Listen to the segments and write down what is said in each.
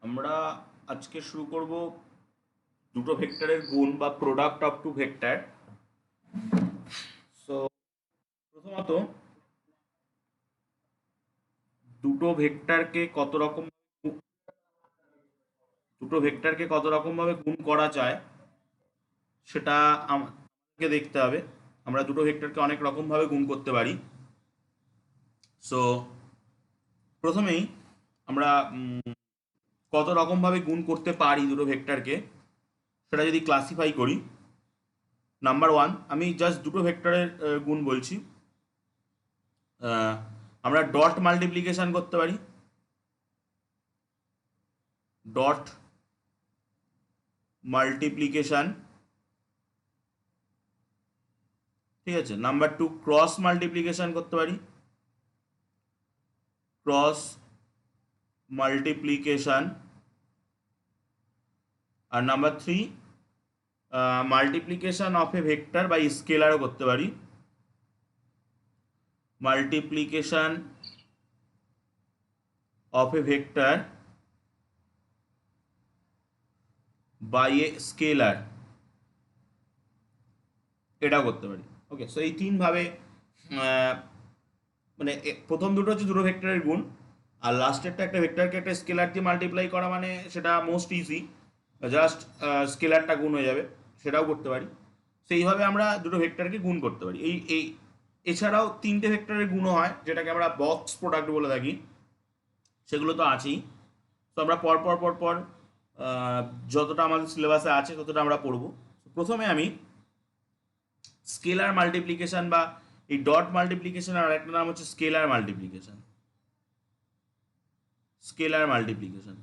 আমরা আজকে শুরু করব দুটো ভেক্টরের গুণ বা product of two vector. So প্রথমত দুটো ভেক্টরকে কত রকম দুটো ভেক্টরকে কত রকম ভাবে গুণ করা যায় সেটা আমাকে দেখতে হবে। আমরা দুটো ভেক্টরকে অনেক রকম ভাবে গুণ করতে পারি। সো প্রথমেই আমরা কত রকম ভাবে গুণ করতে পারি দুটো ভেক্টরকে সেটা যদি ক্লাসিফাই করি। নাম্বার ওয়ান, আমি জাস্ট দুটো ভেক্টরের গুণ বলছি। আমরা ডট মাল্টিপ্লিকেশন করতে পারি। ডট মাল্টিপ্লিকেশন, ঠিক আছে। নাম্বার টু, ক্রস মাল্টিপ্লিকেশন করতে পারি। Cross multiplication. আর number three, multiplication of a vector by স্কেলারও করতে পারি। Multiplication of a vector by a scalar, এটাও করতে পারি। ওকে, সো এই তিনভাবে মানে প্রথম দুটো হচ্ছে দুটো ভেক্টরের গুণ, আর লাস্টেরটা একটা ভেক্টরকে একটা স্কেলার দিয়ে মাল্টিপ্লাই করা, মানে সেটা মোস্ট ইজি। জাস্ট স্কেলারটা গুণ হয়ে যাবে, সেটাও করতে পারি। সেইভাবে আমরা দুটো ভেক্টরকে গুণ করতে পারি। এই এই এছাড়াও তিনটে ভেক্টরের গুণও হয়, যেটাকে আমরা বক্স প্রোডাক্ট বলে থাকি। সেগুলো তো আছেই। তো আমরা পর পর পর পর যতটা আমাদের সিলেবাসে আছে ততটা আমরা পড়বো। প্রথমে আমি স্কেলার মাল্টিপ্লিকেশন বা এই ডট মাল্টিপ্লিকেশন, আর একটা নাম হচ্ছে স্কেলার মাল্টিপ্লিকেশন। স্কেলার মাল্টিপ্লিকেশন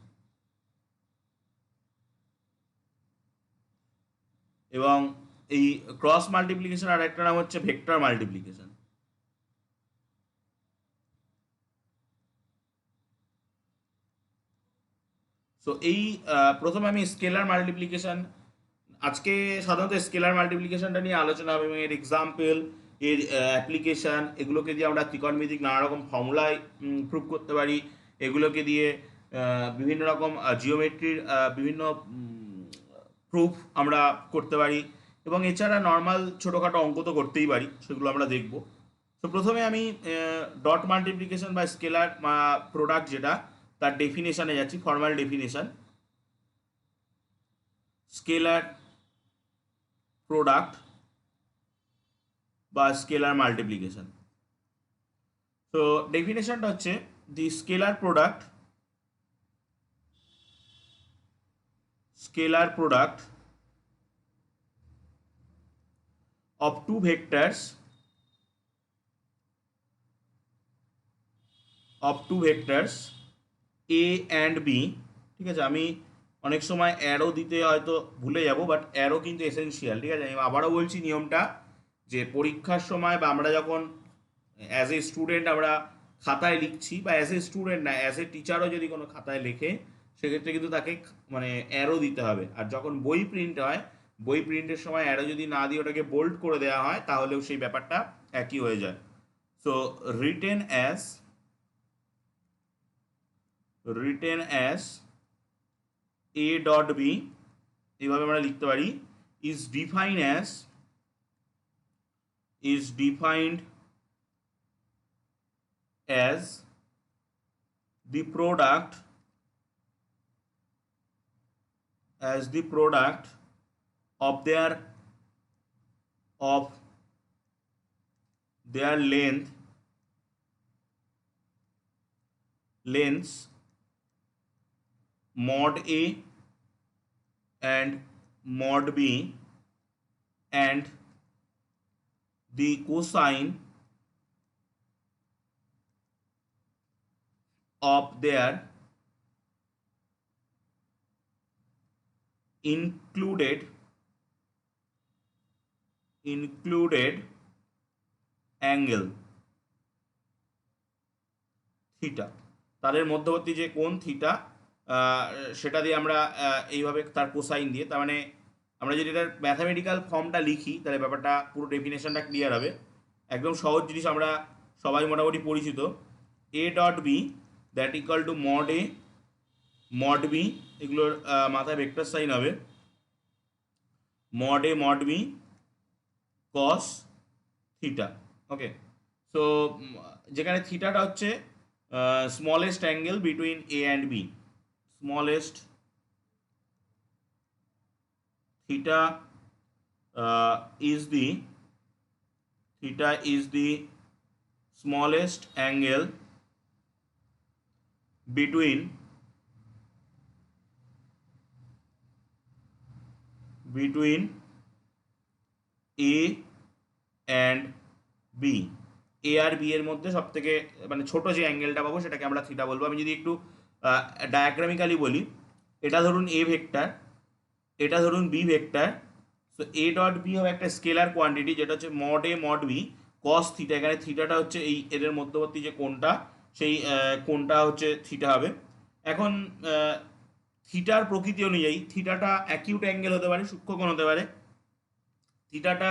এবং এই ক্রস মাল্টিপ্লিকেশন আর একটা নাম হচ্ছে ভেক্টর মাল্টিপ্লিকেশন। সো এই প্রথমে আমি স্কেলার মাল্টিপ্লিকেশন, আজকে সাধারণত স্কেলার মাল্টিপ্লিকেশনটা নিয়ে আলোচনা হবে এবং এর এক্সাম্পল, এর অ্যাপ্লিকেশন, এগুলোকে দিয়ে আমরা ত্রিকোণমিতিক নানা রকম ফর্মুলায় প্রুভ করতে পারি। এগুলোকে দিয়ে বিভিন্ন রকম জিওমেট্রির বিভিন্ন প্রুফ আমরা করতে পারি, এবং এছাড়া নর্মাল ছোটোখাটো অঙ্ক তো করতেই পারি, সেগুলো আমরা দেখব। তো প্রথমে আমি ডট মাল্টিপ্লিকেশন বা স্কেলার প্রোডাক্ট যেটা, তার ডেফিনেশনে যাচ্ছি। ফর্মাল ডেফিনেশন: স্কেলার প্রোডাক্ট বা স্কেলার মাল্টিপ্লিকেশন। তো ডেফিনেশনটা হচ্ছে, the scalar product of two vectors a and b। ঠিক আছে, আমি অনেক সময় অ্যারো দিতে হয়তো ভুলে যাব, বাট অ্যারো কিন্তু এসেনশিয়াল। ঠিক আছে, আমি আবারও বলছি নিয়মটা, যে পরীক্ষার সময় বা আমরা যখন অ্যাজ এ স্টুডেন্ট আমরা খাতায় লিখছি, বা অ্যাজ এ স্টুডেন্ট না, অ্যাজ এ টিচারও যদি কোনো খাতায় লেখে, সেক্ষেত্রে কিন্তু তাকে মানে অ্যারো দিতে হবে। আর যখন বই প্রিন্ট হয়, বই প্রিন্টের সময় অ্যারো যদি না দিয়ে ওটাকে বোল্ড করে দেওয়া হয়, তাহলেও সেই ব্যাপারটা একই হয়ে যায়। So written as written as a dot B, এইভাবে আমরা লিখতে পারি, is defined as the product of their lengths mod A and mod B, and the cosine of their included angle theta. তাদের মধ্যবর্তী যে কোণ থিটা, সেটা দিয়ে আমরা এইভাবে তার কোসাইন দিয়ে, তার মানে আমরা যদি এটার ম্যাথামেটিক্যাল ফর্মটা লিখি, তাহলে ব্যাপারটা পুরো ডেফিনেশনটা ক্লিয়ার হবে। একদম সহজ জিনিস, আমরা সবাই মোটামুটি পরিচিত। a dot B that equal to mod A mod B, এগুলোর মাথায় ভেক্টর সাইন হবে mod A mod B cos theta. Okay, so যেখানে থিটাটা হচ্ছে smallest angle between A and B, smallest theta is the smallest angle between A and B। A আর B এর মধ্যে সব থেকে মানে ছোট যে অ্যাঙ্গেলটা পাবো সেটাকে আমরা থিটা বলবো। আমি যদি একটু ডায়াগ্রামিক্যালি বলি, এটা ধরুন এ ভেক্টর, এটা ধরুন বি ভেক্টর। তো এ ডট বি হবে একটা স্কেলার কোয়ান্টিটি যেটা হচ্ছে mod A mod B cos theta. এখানে থিটাটা হচ্ছে এই এদের মধ্যবর্তী যে কোণটা, সেই কোণটা হচ্ছে থিটা হবে। এখন থিটার প্রকৃতি অনুযায়ী থিটাটা অ্যাকিউট অ্যাঙ্গেল হতে পারে, সূক্ষ্মকোণ হতে পারে, থিটাটা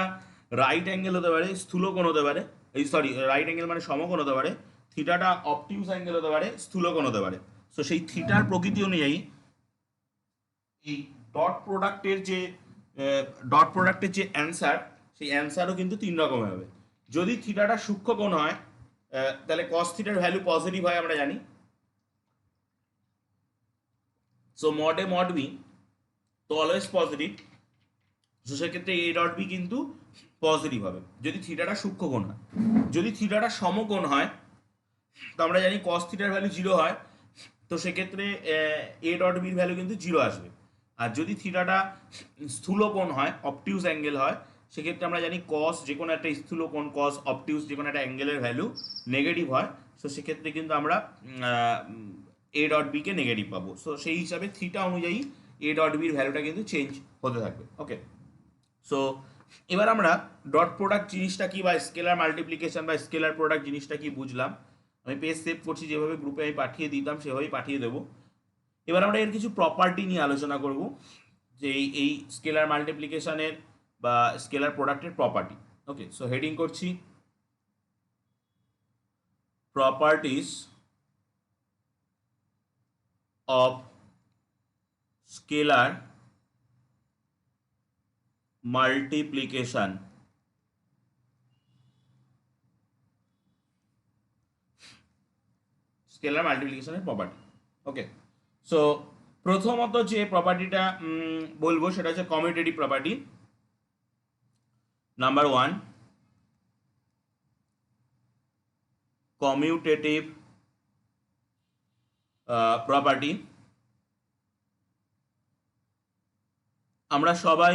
রাইট অ্যাঙ্গেল হতে পারে, স্থূলকোণ হতে পারে, এই সরি রাইট অ্যাঙ্গেল মানে সমকোণ হতে পারে, থিটাটা অবটিউস অ্যাঙ্গেল হতে পারে, স্থূলকোণ হতে পারে। তো সেই থিটার প্রকৃতি অনুযায়ী এই ডট প্রোডাক্টের যে অ্যান্সার, সেই অ্যান্সারও কিন্তু তিন রকমের হবে। যদি থিটাটা সূক্ষ্মকোণ হয় তাহলে কস থিটার ভ্যালু পজিটিভ হয় আমরা জানি। So mod A mod B তো অলওয়েজ পজিটিভ। তো সেক্ষেত্রে এ ডট বি কিন্তু পজিটিভ হবে যদি থিটাটা সূক্ষ্মকোণ হয়। যদি থিটাটা সমকোণ হয় তো আমরা জানি কস থিটার ভ্যালু জিরো হয়, তো সেক্ষেত্রে এ ডট বির ভ্যালু কিন্তু জিরো আসবে। আর যদি থিটাটা স্থূলকোণ হয়, অবটিউস অ্যাঙ্গেল হয়, সেক্ষেত্রে আমরা জানি কস যে কোনো একটা স্থূলকোণ, কস অবটিউস যে কোনো একটা অ্যাঙ্গেলের ভ্যালু নেগেটিভ হয়। সো সেক্ষেত্রে কিন্তু আমরা এ ডট বিকে নেগেটিভ পাবো। সো সেই হিসাবে থিটা অনুযায়ী এ ডট বির ভ্যালুটা কিন্তু চেঞ্জ হতে থাকবে। ওকে, সো এবার আমরা ডট প্রোডাক্ট জিনিসটা কি বা স্কেলার মাল্টিপ্লিকেশন বা স্কেলার প্রোডাক্ট জিনিসটা কি বুঝলাম। আমি পেজ সেভ করছি, যেভাবে গ্রুপে আমি পাঠিয়ে দিতাম সেভাবেই পাঠিয়ে দেবো। এবার আমরা এর কিছু প্রপার্টি নিয়ে আলোচনা করব, যে এই স্কেলার মাল্টিপ্লিকেশনের বা স্কেলার প্রোডাক্টের প্রপার্টি। ওকে, সো হেডিং করছি properties of scalar multiplication. Scalar মাল্টিপ্লিকেশনের প্রপার্টি। ওকে, সো প্রথমত যে প্রপার্টিটা বলবো সেটা হচ্ছে commutative property. Number one, commutative property. আমরা সবাই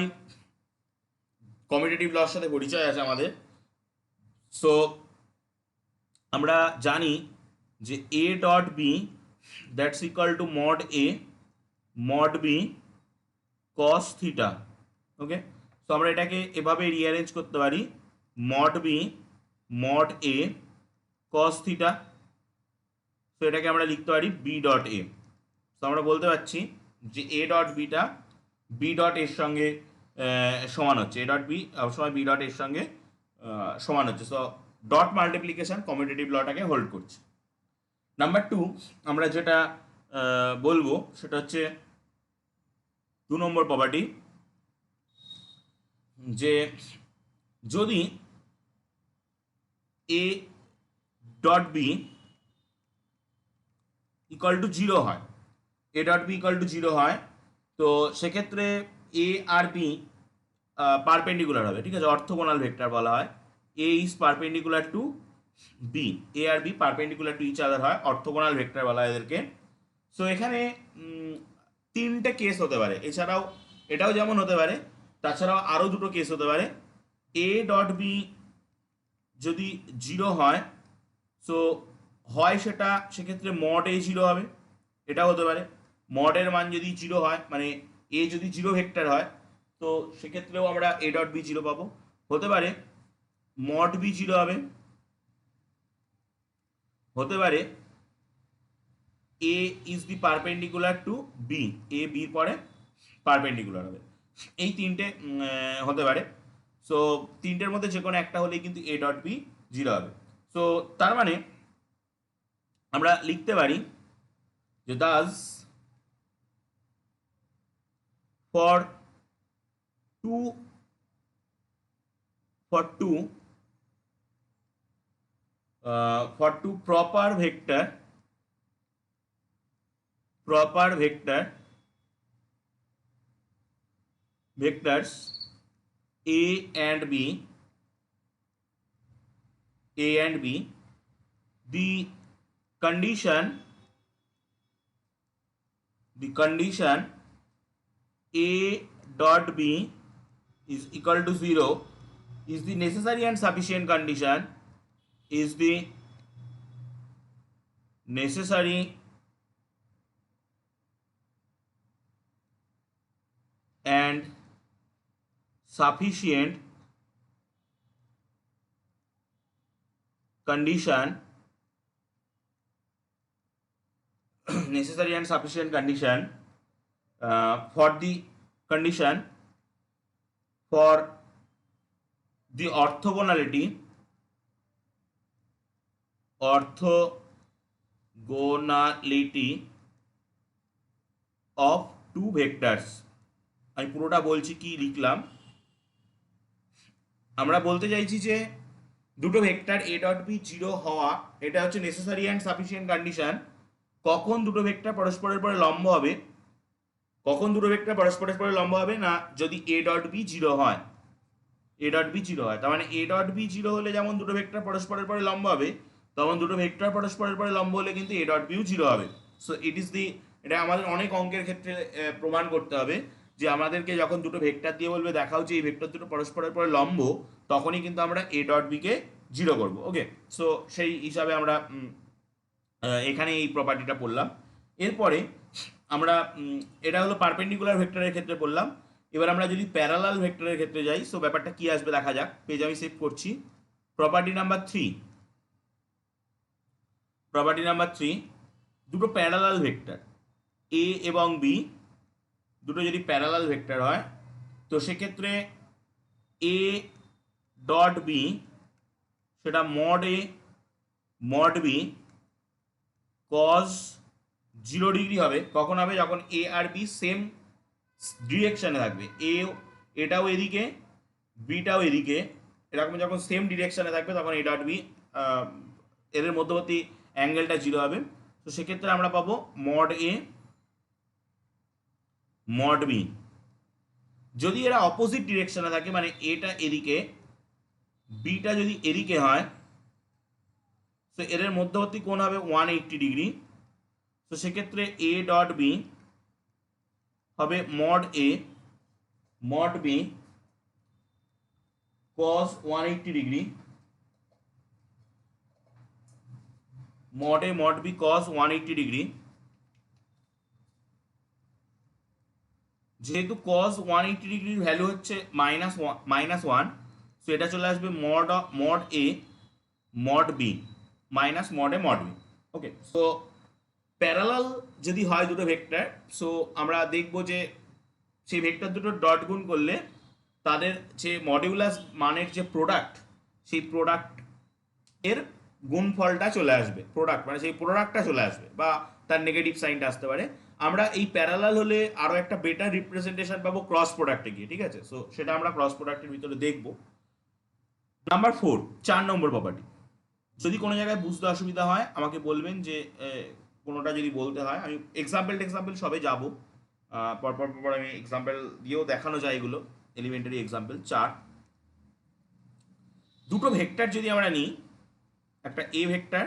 কমিউটেটিভ লর সাথে পরিচয় আছে আমাদের। সো আমরা জানি যে A dot B that's equal to mod A mod B cos theta. Okay, তো আমরা এটাকে এভাবে রিঅ্যারেঞ্জ করতে পারি, mod B mod A cos theta. তো এটাকে আমরা লিখতে পারি বি ডট এ। তো আমরা বলতে পারছি যে এ ডট বিটা বি ডট এর সঙ্গে সমান হচ্ছে, এ ডট বি সবসময় বি ডট এর সঙ্গে সমান হচ্ছে। সো ডট মাল্টিপ্লিকেশন কমিউটেটিভ লটাকে হোল্ড করছে। নাম্বার টু, আমরা যেটা বলবো সেটা হচ্ছে 2 নম্বর প্রপার্টি, যে যদি A dot B equal to zero হয়, A dot B equal to zero হয়, তো সেক্ষেত্রে এ আর বি পারপেন্ডিকুলার হবে। ঠিক আছে, অর্থোগোনাল ভেক্টর বলা হয়। A is perpendicular to B, A আর B perpendicular to each other হয়, অর্থোগোনাল ভেক্টর বলা হয় এদেরকে। সো এখানে তিনটে কেস হতে পারে, এছাড়াও এটাও যেমন হতে পারে, তাছাড়াও আরও দুটো কেস হতে পারে। এ ডট বি যদি জিরো হয়, সো হয় সেটা সেক্ষেত্রে মড এ জিরো হবে, এটাও হতে পারে। মডের মান যদি জিরো হয়, মানে এ যদি জিরো ভেক্টর হয়, তো সেক্ষেত্রেও আমরা এ ডট বি জিরো পাবো। হতে পারে মড বি জিরো হবে, হতে পারে A is the perpendicular to B, A বির পরে পারপেন্ডিকুলার হবে। এই তিনটে হতে পারে। সো তিনটের মধ্যে যে কোনো একটা হলেই কিন্তু এ ডট বি জিরো হবে। সো তার মানে আমরা লিখতে পারি যে Das for two for two for two proper vectors a and b the condition a dot b is equal to 0 is the necessary and sufficient condition is the necessary and sufficient condition necessary and sufficient condition for the condition for the orthogonality of two vectors. আমি পুরোটা বলছি কি লিখলাম। আমরা বলতে চাইছি যে দুটো vector a dot B zero হওয়া এটা হচ্ছে নেসেসারি অ্যান্ড সাফিসিয়েন্ট কন্ডিশন। কখন দুটো ভেক্টর পরস্পরের পরে লম্ব হবে, কখন দুটো ভেক্টর পরস্পরের পরে লম্ব হবে না যদি a ডট বি জিরো হয়। তার মানে a ডট বি জিরো হলে যেমন দুটো ভেক্টর পরস্পরের পরে লম্ব হবে, তখন দুটো ভেক্টর পরস্পরের পরে লম্ব হলে কিন্তু a ডট বিও জিরো হবে। সো ইট ইজ দি, এটা আমাদের অনেক অঙ্কের ক্ষেত্রে প্রমাণ করতে হবে যে আমাদেরকে যখন দুটো ভেক্টর দিয়ে বলবে দেখাও যে এই ভেক্টর দুটো পরস্পরের পরে লম্ব, তখনই কিন্তু আমরা a ডট বিকে জিরো করবো। ওকে, সো সেই হিসাবে আমরা এখানে এই প্রপার্টিটা পড়লাম। এরপরে আমরা এটা হলো পারপেন্ডিকুলার ভেক্টরের ক্ষেত্রে পড়লাম। এবার আমরা যদি প্যারালাল ভেক্টরের ক্ষেত্রে যাই, সো ব্যাপারটা কি আসবে দেখা যাক। পেজ আমি সেভ করছি। প্রপার্টি নাম্বার 3, দুটো প্যারালাল ভেক্টর এ এবং বি দুটো যদি প্যারালাল ভেক্টর হয়, তো সেক্ষেত্রে এ ডট বি সেটা mod A mod B cos 0 degree হবে। কখন হবে? যখন এ আর বি সেম ডিরেকশনে থাকবে। এটাও এদিকে, বিটাও এদিকে, এরকম যখন সেম ডিরেকশনে থাকবে তখন এ ডট বি এদের মধ্যবর্তী অ্যাঙ্গেলটা 0 হবে। তো সেক্ষেত্রে আমরা পাবো মড এ মড বি। যদি এরা অপোজিট ডিরেকশনে থাকে, মানে এটা এদিকে বিটা যদি এদিকে হয়, তো এদের মধ্যবর্তী কোণ হবে 180 ডিগ্রি। তো সেক্ষেত্রে এ ডট বি হবে mod B cos 180 degree, mod B cos 180 degree. যেহেতু cos 180 ডিগ্রির ভ্যালু হচ্ছে -1, সো এটা চলে আসবে mod A mod B minus mod A mod B. Okay, so parallel যদি হয় দুটো ভেক্টর, সো আমরা দেখব যে সেই ভেক্টর দুটো ডট গুণ করলে তাদের যে মডিউলাস মানের যে প্রোডাক্ট, সেই প্রোডাক্ট এর গুণফলটা চলে আসবে। প্রোডাক্ট মানে সেই প্রোডাক্টটা চলে আসবে, বা তার নেগেটিভ সাইনটা আসতে পারে। আমরা এই প্যারালাল হলে আরও একটা বেটার রিপ্রেজেন্টেশন পাবো ক্রস প্রোডাক্টে গিয়ে, ঠিক আছে? সো সেটা আমরা ক্রস প্রোডাক্টের ভিতরে দেখব। নাম্বার 4, 4 নম্বর প্রপার্টি। যদি কোনো জায়গায় বুঝতে অসুবিধা হয় আমাকে বলবেন, যে কোনোটা যদি বলতে হয়। আমি এক্সাম্পল সবে যাবো, পরপর আমি এক্সাম্পল দিয়েও দেখানো যায় এগুলো। এলিমেন্টারি এক্সাম্পল 4, দুটো ভেক্টর যদি আমরা নিই, একটা এ ভেক্টর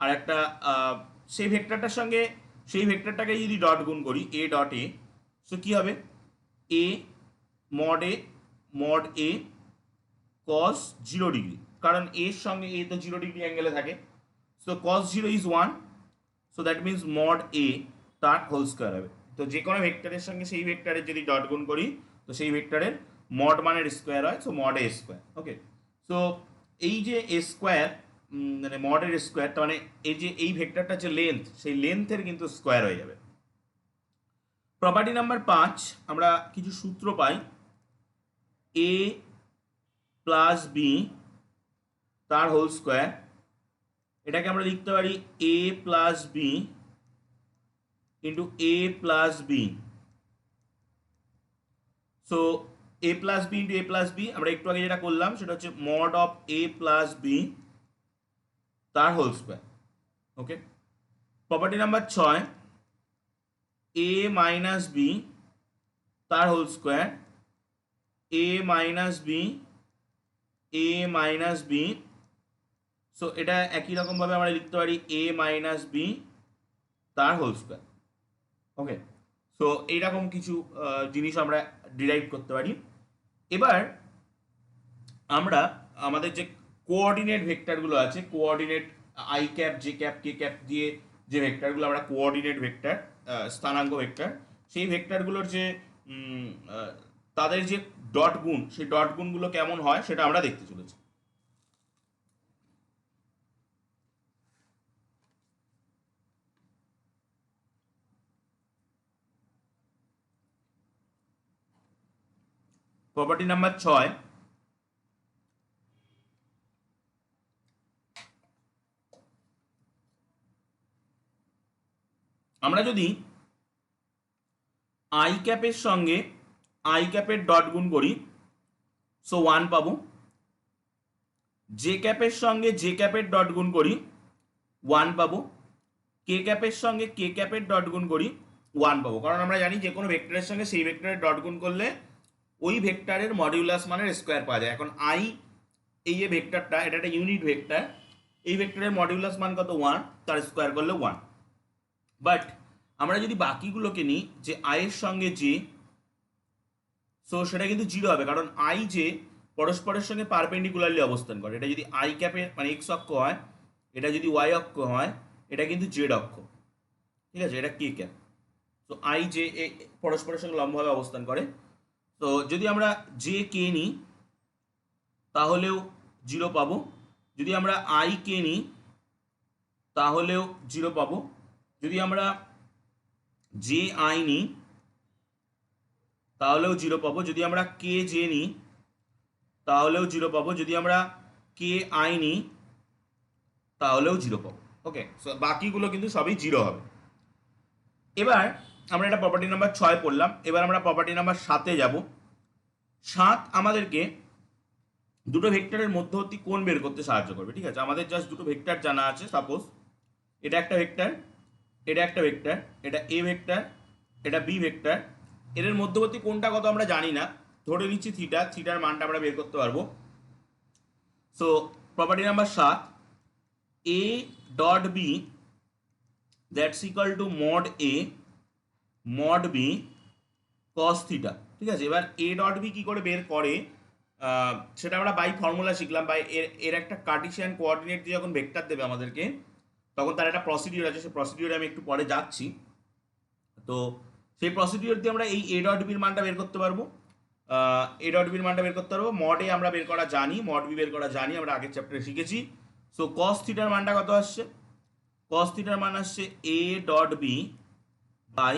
আর একটা সেই ভেক্টরটার সঙ্গে সেই ভেক্টরটাকে যদি ডট গুণ করি, এ ডট এ, সো কী হবে? এ মড এ cos 0 ডিগ্রি, কারণ এর সঙ্গে এ তো 0 ডিগ্রি অ্যাঙ্গেলে থাকে। So cos 0 is 1, so that means mod এ তার হোল স্কোয়ার হবে। তো যে কোনো ভেক্টরের সঙ্গে সেই ভেক্টরের যদি ডট গুণ করি, তো সেই ভেক্টরের মড মানের স্কোয়ার হয়, so mod A square. Okay, so এই যে এ স্কোয়ার মানে মডের স্কোয়ার, তার মানে এই যে এই ভেক্টরটা যে লেন্থ, সেই লেন্থের কিন্তু স্কোয়ার হয়ে যাবে। প্রপার্টি নাম্বার 5, আমরা কিছু সূত্র পাই। এ প্লাস বি তার হোল স্কোয়ার, এটাকে আমরা লিখতে পারি A plus B into A plus B so A plus B into A plus B, আমরা একটু আগে যেটা করলাম সেটা হচ্ছে mod of A plus B তার whole square. Okay, property number 6, A minus B তার whole square, A minus B, A minus B. So এটা একই রকমভাবে আমরা লিখতে পারি এ মাইনাস বি তার হোল স্কোয়ার। ওকে, সো এইরকম কিছু জিনিস আমরা ডিরাইভ করতে পারি। এবার আমরা আমাদের যে কোঅর্ডিনেট ভেক্টরগুলো আছে, coordinate I cap, J cap, K cap দিয়ে যে ভেক্টরগুলো আমরা কোঅর্ডিনেট ভেক্টর, স্থানাঙ্ক ভেক্টর, সেই ভেক্টরগুলোর যে তাদের যে ডট গুণ, সেই ডট গুণগুলো কেমন হয় সেটা আমরা দেখতে চলেছি। প্রপার্টি নাম্বার 6, আমরা যদি আই ক্যাপের সঙ্গে আই ক্যাপের ডট গুণ করি, সো 1 পাবো। জে ক্যাপের সঙ্গে জে ক্যাপের ডট গুণ করি, 1 পাবো। কে ক্যাপের সঙ্গে কে ক্যাপের ডট গুণ করি, 1 পাবো। কারণ আমরা জানি যে কোনো ভেক্টরের সঙ্গে সেই ভেক্টরের ডট গুণ করলে ওই ভেক্টরের মডিউলাস মানের স্কোয়ার পাওয়া যায়। এখন আই, এই যে ভেক্টরটা, এটা একটা ইউনিট ভেক্টর, এই ভেক্টরের মডিউলাস মান কত, 1, তার স্কোয়ার করলে 1। বাট আমরা যদি বাকিগুলোকে নিই, যে আই এর সঙ্গে জে, সো সেটা কিন্তু 0 হবে, কারণ আই জে পরস্পরের সঙ্গে পারপেন্ডিকুলারলি অবস্থান করে। এটা যদি আই ক্যাপের মানে এক্স অক্ষ হয়, এটা যদি ওয়াই অক্ষ হয়, এটা কিন্তু জেড অক্ষ। ঠিক আছে, এটা কে ক্যাপ। তো আই জে পরস্পরের সঙ্গে লম্বভাবে অবস্থান করে। তো যদি আমরা জে কে নিই তাহলেও 0 পাবো। যদি আমরা আই কে নিই তাহলেও 0 পাবো। যদি আমরা জে আই নিই তাহলেও 0 পাবো। যদি আমরা কে জে নিই তাহলেও 0 পাবো। যদি আমরা কে আই নিই তাহলেও 0 পাবো। ওকে, সো বাকিগুলো কিন্তু সবই 0 হবে। এবার আমরা এটা প্রপার্টি নাম্বার 6 পড়লাম। এবার আমরা প্রপার্টি নাম্বার 7-এ যাব। 7 আমাদেরকে দুটো ভেক্টরের মধ্যবর্তী কোণ বের করতে সাহায্য করবে। ঠিক আছে, আমাদের জাস্ট দুটো ভেক্টর জানা আছে। সাপোজ এটা একটা ভেক্টর, এটা একটা ভেক্টর, এটা এ ভেক্টর, এটা বি ভেক্টর। এদের মধ্যবর্তী কোণটা কত আমরা জানি না, ধরে নিচ্ছি থিটা। থিটার মানটা আমরা বের করতে পারবো। So property number 7, A dot B that's equal to mod A mod B cos theta. ঠিক আছে, এবার এ ডট বি কী করে বের করে সেটা আমরা বাই ফর্মুলা শিখলাম। বাই এর এর একটা কার্টিসিয়ান কোঅর্ডিনেট দিয়ে যখন ভেক্টর দেবে আমাদেরকে, তখন তার একটা প্রসিডিওর আছে। সেই প্রসিডিওরে আমি একটু পরে যাচ্ছি। তো সেই প্রসিডিওর দিয়ে আমরা এই এ ডট বির মানটা বের করতে পারবো। এ ডট বির মানটা বের করতে পারবো। মড এ আমরা বের করা জানি, মড বি বের করা জানি, আমরা আগের চ্যাপ্টারে শিখেছি। সো কস থিটার মানটা কত আসছে? কস থিটার মান আসছে A dot B by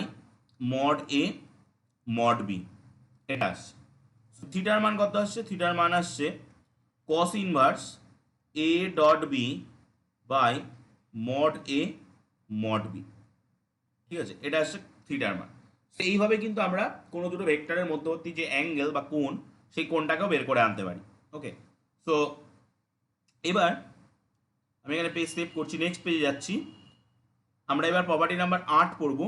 mod A mod B, এটা আসছে। থিটার মান কত আসছে? থিটার মান আসছে cos inverse A dot B by mod A mod B. ঠিক আছে, এটা আসছে থিটার মান। এইভাবে কিন্তু আমরা কোনো দুটো ভেক্টরের মধ্যবর্তী যে অ্যাঙ্গেল বা কোণ, সেই কোণটাকেও বের করে আনতে পারি। ওকে, সো এবার আমি এখানে পেজ সেভ করছি, নেক্সট পেজে যাচ্ছি। আমরা এবার প্রপার্টি নাম্বার 8 পড়ব,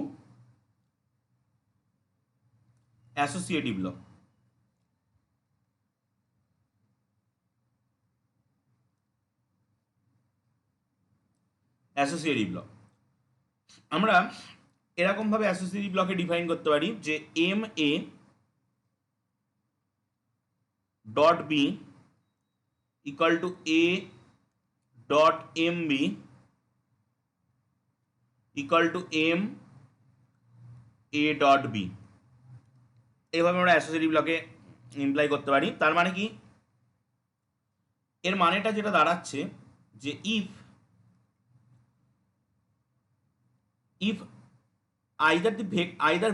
অ্যাসোসিয়েটিভ ল। অ্যাসোসিয়েটিভ ল আমরা এরকমভাবে অ্যাসোসিয়েটিভ লকে ডিফাইন করতে পারি যে M A dot B equal to A dot M B equal to M A dot B. এইভাবে আমরা অ্যাসোসিয়েটিভ লকে ইমপ্লাই করতে পারি। তার মানে কি, এর মানেটা যেটা দাঁড়াচ্ছে যে if if either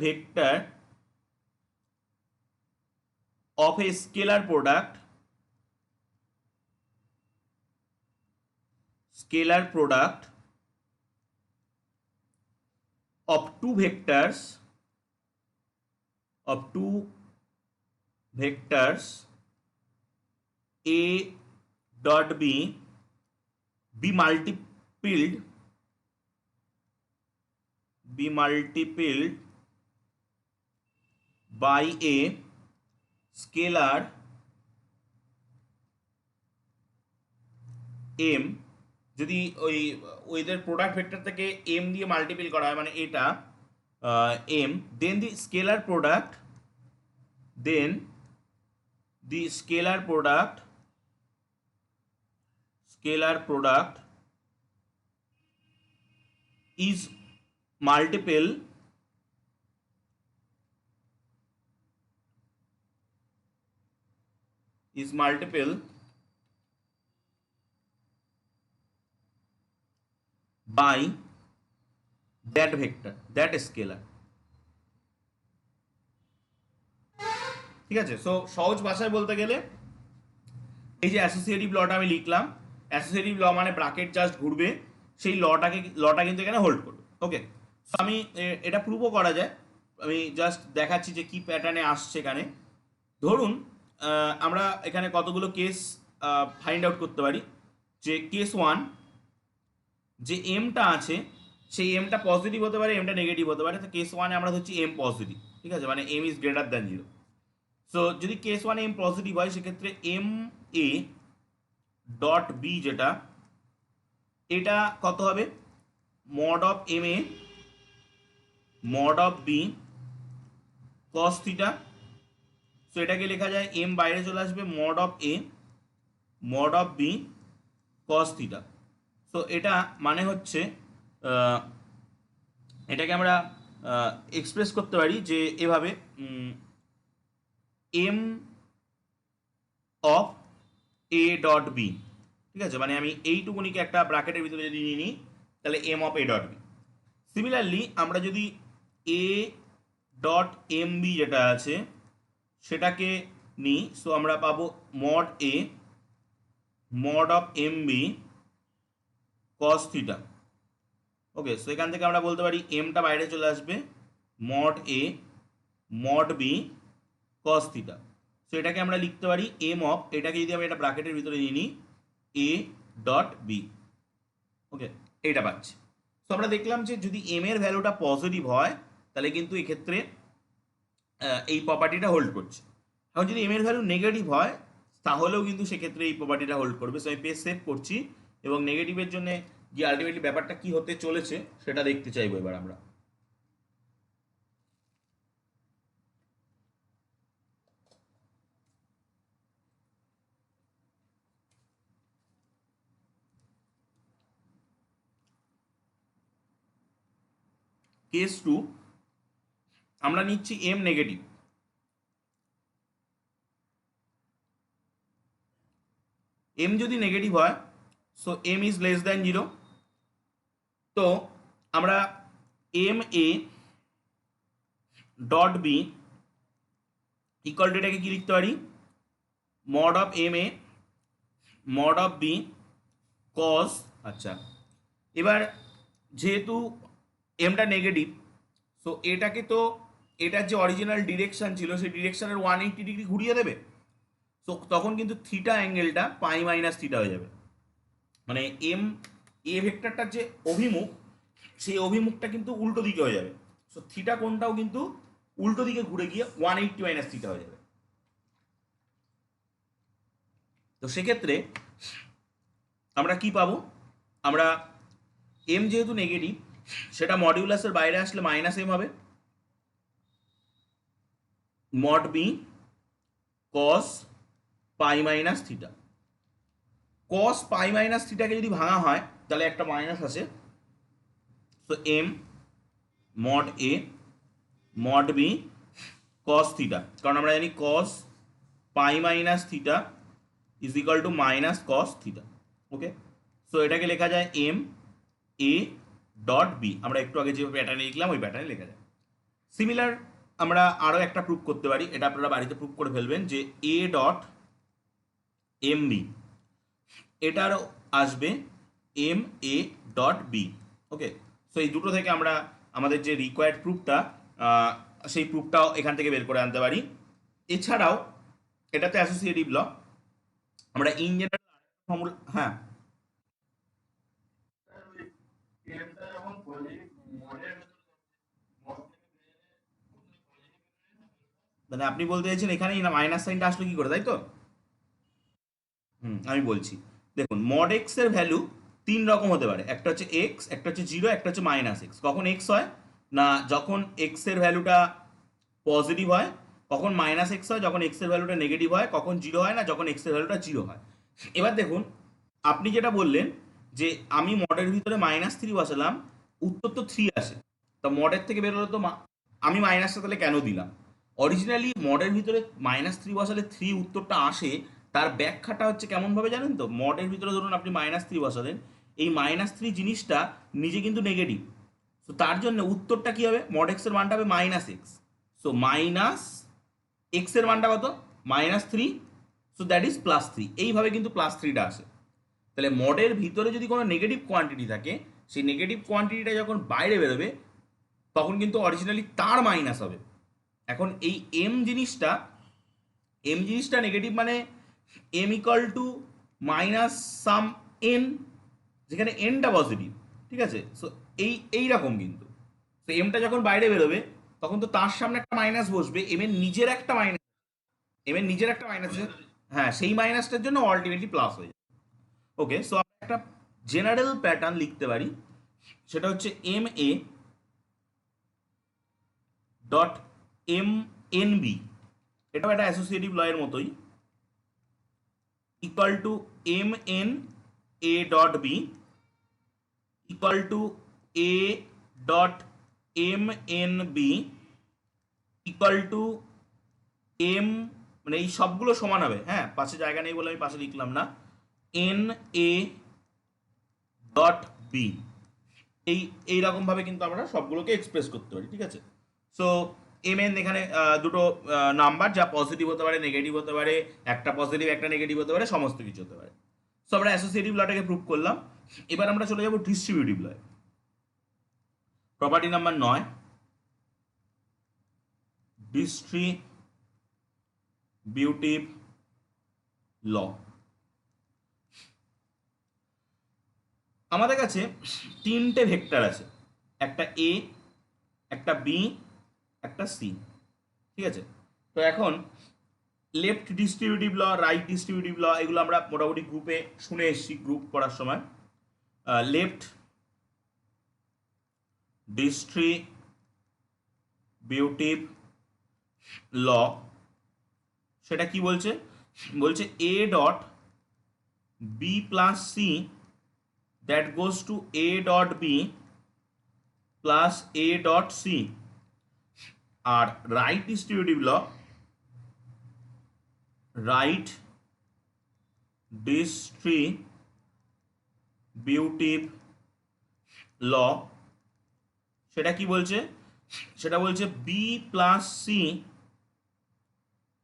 vector of a scalar product of two vectors a dot b be multiplied by a scalar m, যদি ওইদের প্রোডাক্ট ভেক্টর থেকে m দিয়ে মাল্টিপল করা হয় মানে এটা m, then the scalar product is multiple by that vector, that scalar। ঠিক আছে, so সহজ ভাষায় বলতে গেলে এই যে অ্যাসোসিয়েটিভ লটা আমি লিখলাম, অ্যাসোসিয়েটিভ ল মানে ব্র্যাকেট জাস্ট ঘুরবে, সেই লটা কিন্তু এখানে হোল্ড করবে। ওকে, সো আমি এটা প্রুভও করা যায়, আমি জাস্ট দেখাচ্ছি যে কি প্যাটার্নে আসছে এখানে। ধরুন আমরা এখানে কতগুলো কেস ফাইন্ড আউট করতে পারি, যে কেস 1 যে এমটা আছে সেই এমটা পজিটিভ হতে পারে, এমটা নেগেটিভ হতে পারে। তো কেস 1 আমরা ধরছি এম পজিটিভ, ঠিক আছে, মানে M is greater than 0। So যদি কেস 1 এম পজিটিভ হয় সেক্ষেত্রে এম এ ডট বি যেটা, এটা কত হবে, mod of M A mod of B cos theta. So এটাকে লেখা যায় এম বাইরে চলে আসবে, mod of A mod of B cos theta. So এটা মানে হচ্ছে এটাকে আমরা এক্সপ্রেস করতে পারি যে এভাবে, M of A dot B, ঠিক আছে, মানে আমি এইটুকুনিকে একটা ব্র্যাকেটের ভিতরে যদি নিয়ে নিই তাহলে M of A dot B. Similarly আমরা যদি এ ডট এম বি যেটা আছে সেটাকে নিই, সো আমরা পাবো mod A mod of M B cos theta. Okay, so এখান থেকে আমরা বলতে পারি এমটা বাইরে চলে আসবে, mod A mod B cos theta. So এটাকে আমরা লিখতে পারি এম অফ, এটাকে যদি আমি একটা ব্র্যাকেটের ভিতরে নিয়ে নিই, এ ডট বি। ওকে, এটা পাচ্ছি। সো আমরা দেখলাম যে যদি এম এর ভ্যালুটা পজিটিভ হয় তাহলে কিন্তু এক্ষেত্রে এই প্রপার্টিটা হোল্ড করছে। এখন যদি এম এর ভ্যালু নেগেটিভ হয় তাহলেও কিন্তু সেক্ষেত্রে এই প্রপার্টিটা হোল্ড করবে। সো আমি পেজ সেভ করছি এবং নেগেটিভের জন্য যে আলটিমেটলি ব্যাপারটা কি হতে চলেছে সেটা দেখতে চাইবো এবার আমরা। কেস 2 আমরা নিচ্ছি এম নেগেটিভ, এম যদি নেগেটিভ হয় so M is less than 0। তো আমরা M A dot B equal to এটাকে কি লিখতে পারি, mod of M A mod of B cos. আচ্ছা, এবার যেহেতু এমটা নেগেটিভ সো এটাকে তো এটার যে অরিজিনাল ডিরেকশন ছিল সেই ডিরেকশনের 180 ডিগ্রি ঘুরিয়ে দেবে। সো তখন কিন্তু থিটা অ্যাঙ্গেলটা পাই মাইনাস থিটা হয়ে যাবে, মানে এম এ ভেক্টরটার যে অভিমুখ সেই অভিমুখটা কিন্তু উল্টো দিকে হয়ে যাবে। সো থিটা কোণটাও কিন্তু উল্টো দিকে ঘুরে গিয়ে 180 মাইনাস থিটা হয়ে যাবে। তো সেক্ষেত্রে আমরা কি পাবো, আমরা এম যেহেতু নেগেটিভ সেটা মডিউলাসের বাইরে আসলে মাইনাস এম হবে, mod B cos pi minus theta. Cos pi minus থিটাকে যদি ভাঙা হয় তাহলে একটা মাইনাস আসে। So M mod A mod B cos theta, কারণ আমরা জানি cos pi minus theta is equal to minus cos theta. Okay, so এটাকে লেখা যায় এম এ ডট বি, আমরা একটু আগে যে প্যাটার্নে লিখলাম ওই প্যাটার্নে লেখা যায়। সিমিলার আমরা আরও একটা প্রুফ করতে পারি, এটা আপনারা বাড়িতে প্রুফ করে ফেলবেন, যে এ ডট এম বি এটারও আসবে M A dot B. Okay, so এই দুটো থেকে আমরা আমাদের যে রিকোয়ার্ড প্রুফটা সেই প্রুফটাও এখান থেকে বের করে আনতে পারি। এছাড়াও এটাতে অ্যাসোসিয়েটিভ ল, আমরা ইন জেনারেল ফর্মুলা, হ্যাঁ মানে আপনি বলতে চাইছেন এখানেই না মাইনাস সাইনটা আসলো কি করে, তাই তো? আমি বলছি, দেখুন মড এক্স এর ভ্যালু তিন রকম হতে পারে, একটা হচ্ছে এক্স, একটা হচ্ছে জিরো, একটা হচ্ছে মাইনাস এক্স। কখন এক্স হয় না যখন এক্স এর ভ্যালুটা পজিটিভ হয়, কখন মাইনাস এক্স হয় যখন এক্স এর ভ্যালুটা নেগেটিভ হয়, কখন জিরো হয় না যখন এক্স এর ভ্যালুটা জিরো হয়। এবার দেখুন, আপনি যেটা বললেন যে আমি মডের ভিতরে -3 বসালাম, উত্তর তো 3 আসে, তা মডের থেকে বেরোলো তো আমি মাইনাসটা তাহলে কেন দিলাম? অরিজিনালি মডের ভিতরে -3 বসালে 3 উত্তরটা আসে, তার ব্যাখ্যাটা হচ্ছে কেমন ভাবে জানেন তো? মডের ভিতরে ধরুন আপনি -3 বসালেন, এই -3 জিনিসটা নিজে কিন্তু নেগেটিভ, তো তার জন্য উত্তরটা কি হবে? মড এক্স এর মানটা হবে -x, সো মাইনাস এক্স এর মানটা কত? -3, সো দ্যাট ইজ +3। এইভাবে কিন্তু +3টা আসে। তাহলে মডের ভিতরে যদি কোনো নেগেটিভ কোয়ান্টিটি থাকে, সেই নেগেটিভ কোয়ান্টিটিটা যখন বাইরে বেরোবে তখন কিন্তু অরিজিনালি তার মাইনাস হবে। এখন এই এম জিনিসটা নেগেটিভ, মানে M equal to minus some N, যেখানে এনটা পজিটিভ, ঠিক আছে? সো এইরকম কিন্তু, তো এমটা যখন বাইরে বেরোবে তখন তো তার সামনে একটা মাইনাস বসবে, এম এর নিজের একটা মাইনাস, হ্যাঁ সেই মাইনাসটার জন্য আলটিমেটলি প্লাস হয়ে যাবে। ওকে, সো আমরা একটা জেনারেল প্যাটার্ন লিখতে পারি, সেটা হচ্ছে MA.MNB, এটাও একটা অ্যাসোসিয়েটিভ ল এর মতোই, equal to MNA.B equal to A.MNB equal to M, মানে এই সবগুলো সমান হবে, হ্যাঁ পাশে জায়গা নেই বলে আমি পাশে লিখলাম না, NA.B। এই এইরকম ভাবে কিন্তু আমরা সবগুলোকে এক্সপ্রেস করতে পারি, ঠিক আছে? সো এমএন এখানে দুটো নাম্বার, যা পজিটিভ হতে পারে, নেগেটিভ হতে পারে, একটা পজিটিভ একটা নেগেটিভ হতে পারে, সমস্ত কিছু হতে পারে। সো আমরা অ্যাসোসিয়েটিভ লটাকে প্রুভ করলাম। এবার আমরা চলে যাব ডিস্ট্রিবিউটিভ লয়। প্রপার্টি নাম্বার 9, ডিস্ট্রিবিউটিভ ল। আমাদের কাছে তিনটে ভেক্টর আছে, একটা এ, একটা বি, একটা সি, ঠিক আছে? তো এখন left distributive law, right distributive law, এগুলো আমরা মোটামুটি গ্রুপে শুনে এসেছি, গ্রুপ পড়ার সময়। লেফট ডিস্ট্রিবিউটিভ ল সেটা কি বলছে? বলছে A dot B plus C that goes to A dot B plus A dot C. আর রাইট ডিস্ট্রিবিউটিভ ল সেটা কি বলছে? সেটা বলছে B plus C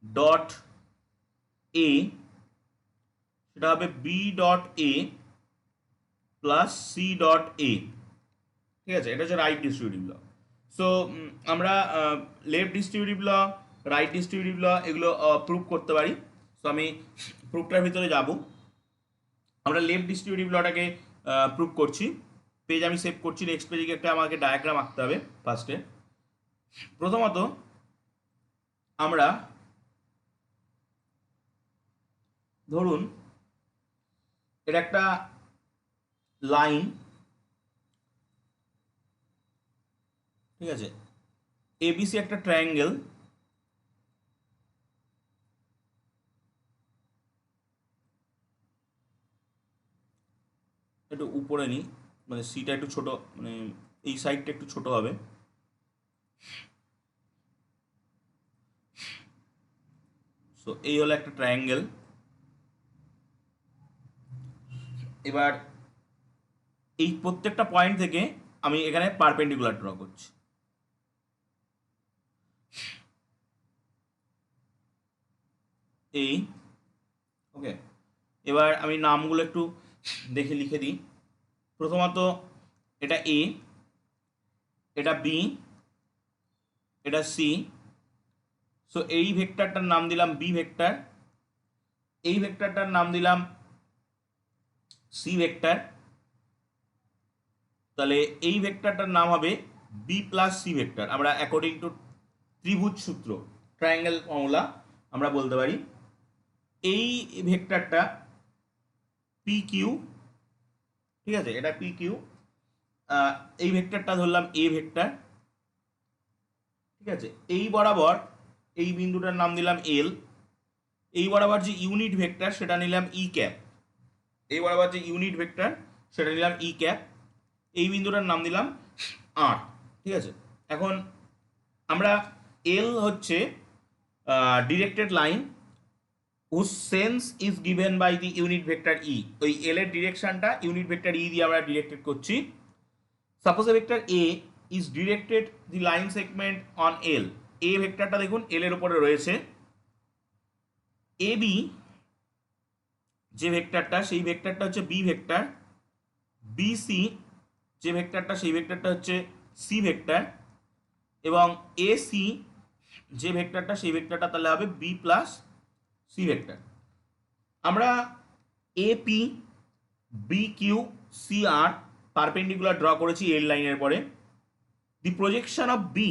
dot A, সেটা হবে B dot A plus C dot A, ঠিক আছে? এটা হচ্ছে রাইট ডিস্ট্রিবিউটিভ ল। সো আমরা left distributive law, right distributive law এগুলো প্রুভ করতে পারি। সো আমি প্রুফটার ভিতরে যাব। আমরা লেফট ডিস্ট্রিবিউটিভ লটাকে প্রুভ করছি। পেজ আমি সেভ করছি, নেক্সট পেজে একটা আমাকে ডায়াগ্রাম আঁকতে হবে ফার্স্টে। প্রথমত আমরা ধরুন এটা একটা লাইন, ঠিক আছে? এবিসি একটা ট্রায়াঙ্গেল, একটু উপরে নিই, মানে সিটা একটু ছোট, মানে এই সাইডটা একটু ছোট হবে। সো এই হলো একটা ট্রায়াঙ্গেল। এবার এই প্রত্যেকটা পয়েন্ট থেকে আমি এখানে পারপেন্ডিকুলার ড্র করছি। এই ওকে, এবার আমি নামগুলো একটু দেখে লিখে দিই। প্রথমত এটা এ, এটা বি, এটা সি। সো এই ভেক্টরটার নাম দিলাম বি ভেক্টর, এই ভেক্টরটার নাম দিলাম সি ভেক্টর। তাহলে এই ভেক্টরটার নাম হবে বি প্লাস সি ভেক্টর। আমরা অ্যাকর্ডিং টু ত্রিভুজ সূত্র, ট্রায়াঙ্গেল ফর্মুলা, আমরা বলতে পারি এই ভেক্টরটা পি কিউ, ঠিক আছে, এটা পি কিউ। এই ভেক্টরটা ধরলাম এ ভেক্টর, ঠিক আছে। এই বরাবর এই বিন্দুটার নাম দিলাম এল, এই বরাবর যে ইউনিট ভেক্টর সেটা নিলাম ই ক্যাপ, এই বরাবর যে ইউনিট ভেক্টর সেটা নিলাম ই ক্যাপ, এই বিন্দুটার নাম দিলাম আর, ঠিক আছে। এখন আমরা এল হচ্ছে directed line whose sense is given by the unit vector e, ওই এল এর ডিরেকশনটা ইউনিট ভেক্টর ই দিয়ে আমরা ডিরেক্টেড করছি। Suppose A vector A is directed the line segment on L, A ভেক্টরটা দেখুন এল এর উপরে রয়েছে। এ বি যে ভেক্টরটা সেই ভেক্টরটা হচ্ছে বি ভেক্টর, বি সি যে ভেক্টরটা সেই ভেক্টরটা হচ্ছে সি ভেক্টর, এবং এ সি যে ভেক্টরটা সেই ভেক্টরটা তাহলে হবে বি প্লাস সি ভেক্টর। আমরা A P B Q C R perpendicular draw করেছি এল লাইনের পরে। দি প্রজেকশন অফ বি,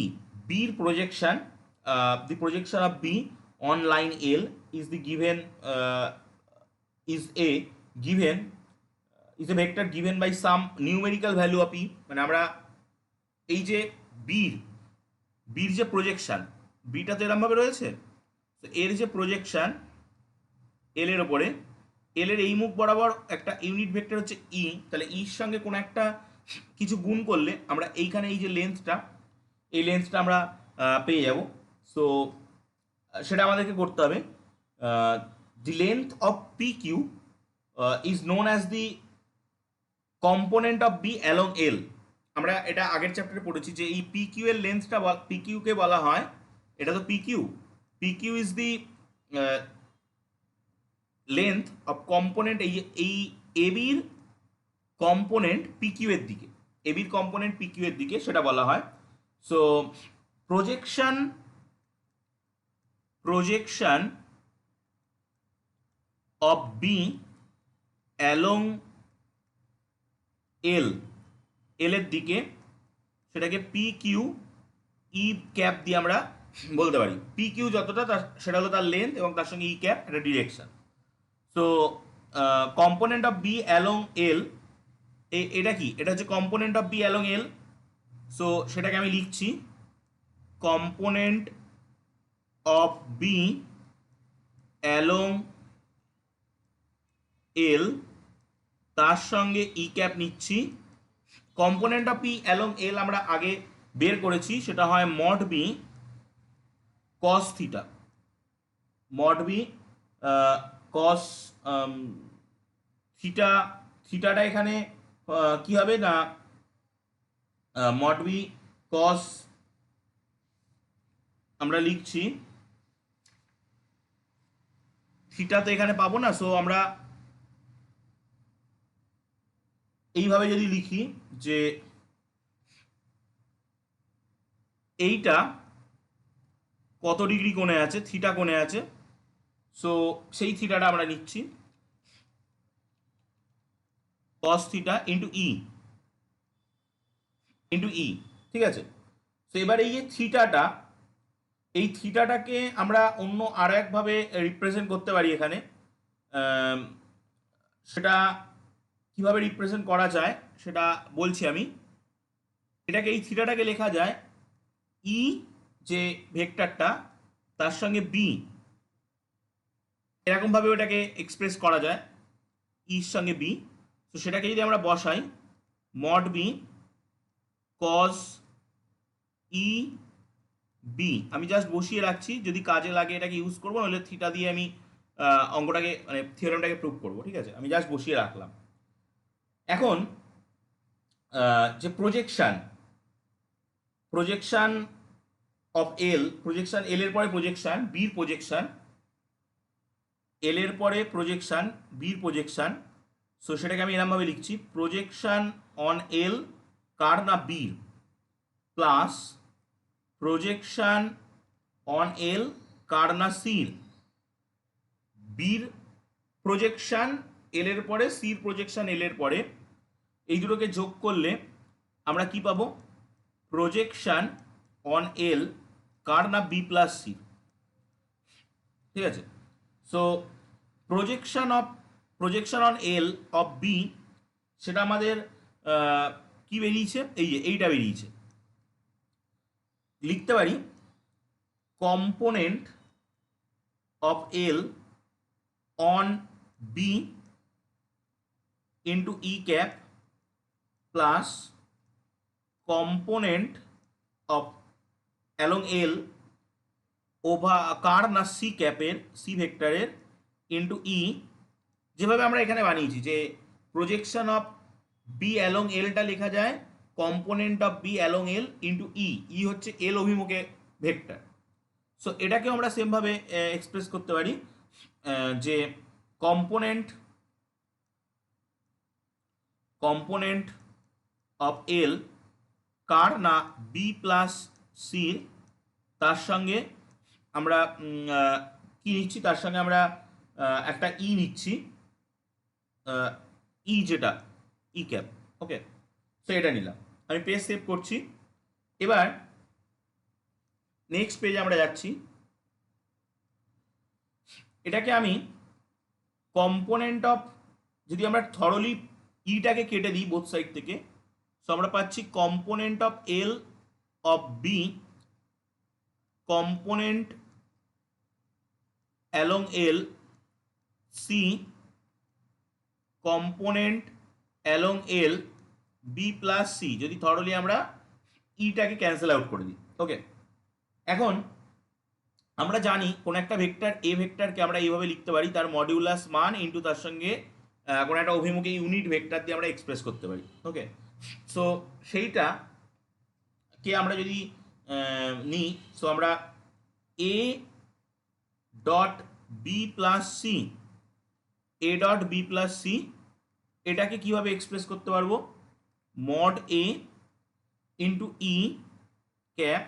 বির projection, the projection of B on line L is the given, is a given, is a vector given by some numerical value of E. মানে আমরা এই যে বির বির যে প্রজেকশন, বিটা তো এরমভাবে রয়েছে, তো এর যে প্রজেকশন এল এর ওপরে, এল এর এই মুখ বরাবর একটা ইউনিট ভেক্টর হচ্ছে ই, তাহলে ইর সঙ্গে কোনো একটা কিছু গুণ করলে আমরা এইখানে এই যে লেন্থটা, এই লেন্থটা আমরা পেয়ে যাব। সো সেটা আমাদেরকে করতে হবে। The length of P Q is known as the component of B along L. আমরা এটা আগের চ্যাপ্টারে পড়েছি যে এই পি কিউ এর লেন্থটা পি কিউকে বলা হয়, এটা তো P Q, P Q is the length of component, এই এবির কম্পোনেন্ট পি কিউ এর দিকে, এবির কম্পোনেন্ট পি কিউ এর দিকে সেটা বলা হয়। So projection projection of B along L, L এর দিকে, সেটাকে পি কিউ ই ক্যাপ দিয়ে আমরা বলতে পারি। পি কিউ যতটা সেটা হলো তার লেন্থ এবং তার সঙ্গে ই ক্যাপ এটা direction. So component of B along L, এটা কি, এটা হচ্ছে component of B along L. So সেটাকে আমি লিখছি component of B along L, তার সঙ্গে ই ক্যাপ নিচ্ছি। Component of B along L আমরা আগে বের করেছি, সেটা হয় mod B cos theta, mod B cos theta, থিটাটা এখানে কি হবে না, মড বি কস, আমরা লিখছি থিটা তো এখানে পাবো না, সো আমরা এইভাবে যদি লিখি যে এইটা কত ডিগ্রি কোণে আছে, থিটা কোণে আছে, সো সেই থিটাটা আমরা নিচ্ছি cos থিটা ইন্টু ই, ইন্টু ই, ঠিক আছে। তো এবার এই যে থিটাটা, এই থিটাটাকে আমরা অন্য আর একভাবে রিপ্রেজেন্ট করতে পারি এখানে। সেটা কিভাবে রিপ্রেজেন্ট করা যায় সেটা বলছি আমি। এটাকে, এই থিটাটাকে লেখা যায় ই যে ভেক্টরটা তার সঙ্গে বি, এরকমভাবে ওটাকে এক্সপ্রেস করা যায় ইর সঙ্গে বি। তো সেটাকে যদি আমরা বসাই মড বি কস ই বি, আমি জাস্ট বসিয়ে রাখছি, যদি কাজে লাগে এটাকে ইউজ করবো, নাহলে থিটা দিয়ে আমি অঙ্কটাকে মানে থিওরেমটাকে প্রুভ করবো, ঠিক আছে। আমি জাস্ট বসিয়ে রাখলাম। এখন যে projection, projection of L, projection L এর পরে প্রজেকশন বির প্রজেকশন, এল এর পরে প্রজেকশন বির প্রজেকশন। সো সেটাকে আমি এরমভাবে লিখছি প্রজেকশন অন এল কার না বির, প্লাস প্রজেকশন অন এল কার না সির, বির প্রজেকশন এল এর পরে, সির প্রজেকশন এল এর পরে, এই দুটোকে যোগ করলে আমরা কি পাবো? প্রজেকশন অন এল কার না বি প্লাস সি। ঠিক আছে, so projection on L of B, সেটা আমাদের কি বেরিয়েছে? এই যে এইটা বেরিয়েছে। লিখতে পারি component of L on B into E cap plus component of along L over কার না সি ক্যাপের, সি ভেক্টরের ইন্টু ই, যেভাবে আমরা এখানে বানিয়েছি যে প্রজেকশন অফ বি অ্যালং এলটা লেখা যায় component of B along L into E, E হচ্ছে এল অভিমুখে ভেক্টর। সো এটাকেও আমরা সেমভাবে এক্সপ্রেস করতে পারি যে কম্পোনেন্ট অফ এল কার না বি প্লাস সির, তার সঙ্গে আমরা কি নিচ্ছি? তার সঙ্গে আমরা একটা ই নিচ্ছি, ই যেটা ই ক্যাপ। ওকে, সো এটা নিলাম, আমি পেজ সেভ করছি। এবার নেক্সট পেজে আমরা যাচ্ছি। এটাকে আমি কম্পোনেন্ট অফ, যদি আমরা থরলি ইটাকে কেটে দিই বোথ সাইড থেকে, সো আমরা পাচ্ছি component of L of B component along L C component along L B plus C, যদি থরলি আমরা ইটাকে ক্যান্সেল আউট করে দিই। ওকে, এখন আমরা জানি কোন একটা ভেক্টর এ ভেক্টরকে আমরা এইভাবে লিখতে পারি, তার মডিউলাস মান ইন্টু তার সঙ্গে কোনো একটা অভিমুখে ইউনিট ভেক্টর দিয়ে আমরা এক্সপ্রেস করতে পারি। ওকে, সো সেইটা কে আমরা যদি নিই, সো আমরা A dot B plus C, A dot B plus C, এটাকে কিভাবে এক্সপ্রেস করতে পারবো? Mod A into E cap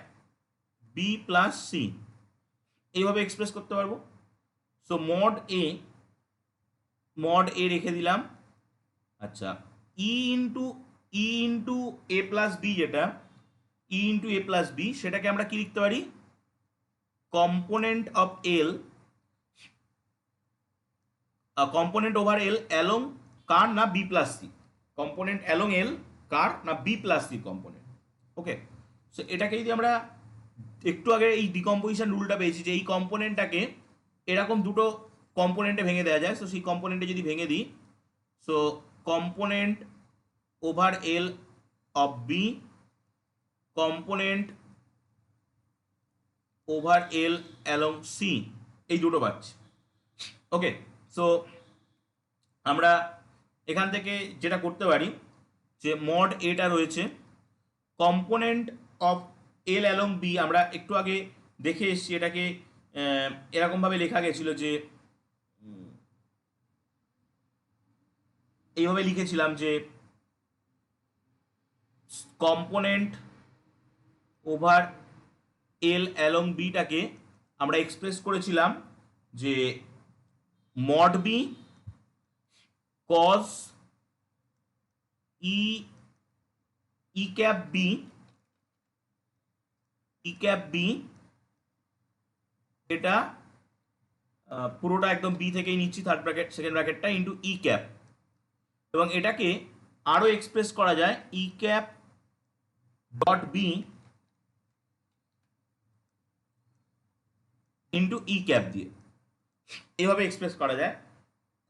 B plus C, এইভাবে এক্সপ্রেস করতে পারবো। সো মড এ রেখে দিলাম। আচ্ছা, E into A plus B, যেটা E into A plus B, সেটাকে আমরা কি লিখতে পারি? Component of L, component over L along কার না B plus C, component along L কার না B plus C component. Okay, so এটাকে যদি আমরা একটু আগে এই ডিকম্পোজিশন রুলটা পেয়েছি যে এই কম্পোনেন্টটাকে এরকম দুটো কম্পোনেন্টে ভেঙে দেওয়া যায়, সো সেই কম্পোনেন্টে যদি ভেঙে দিই, so component over L of B component over L along C, এই দুটো পাচ্ছি। ওকে, সো আমরা এখান থেকে যেটা করতে পারি যে মড এটা রয়েছে component of L along B, আমরা একটু আগে দেখে এসছি এটাকে এরকমভাবে লেখা গেছিল যে এইভাবে লিখেছিলাম যে কম্পোনেন্ট ওভার এল অ্যালং বিটাকে আমরা এক্সপ্রেস করেছিলাম যে মড বি কজ ই ই ক্যাপ বি, ই ক্যাপ বি, এটা পুরোটা একদম বি থেকেই নিচ্ছি, third bracket second ব্র্যাকেটটা into E cap, এবং এটাকে আরও এক্সপ্রেস করা যায় ই cap dot B into E cap দিয়ে, এইভাবে এক্সপ্রেস করা যায়।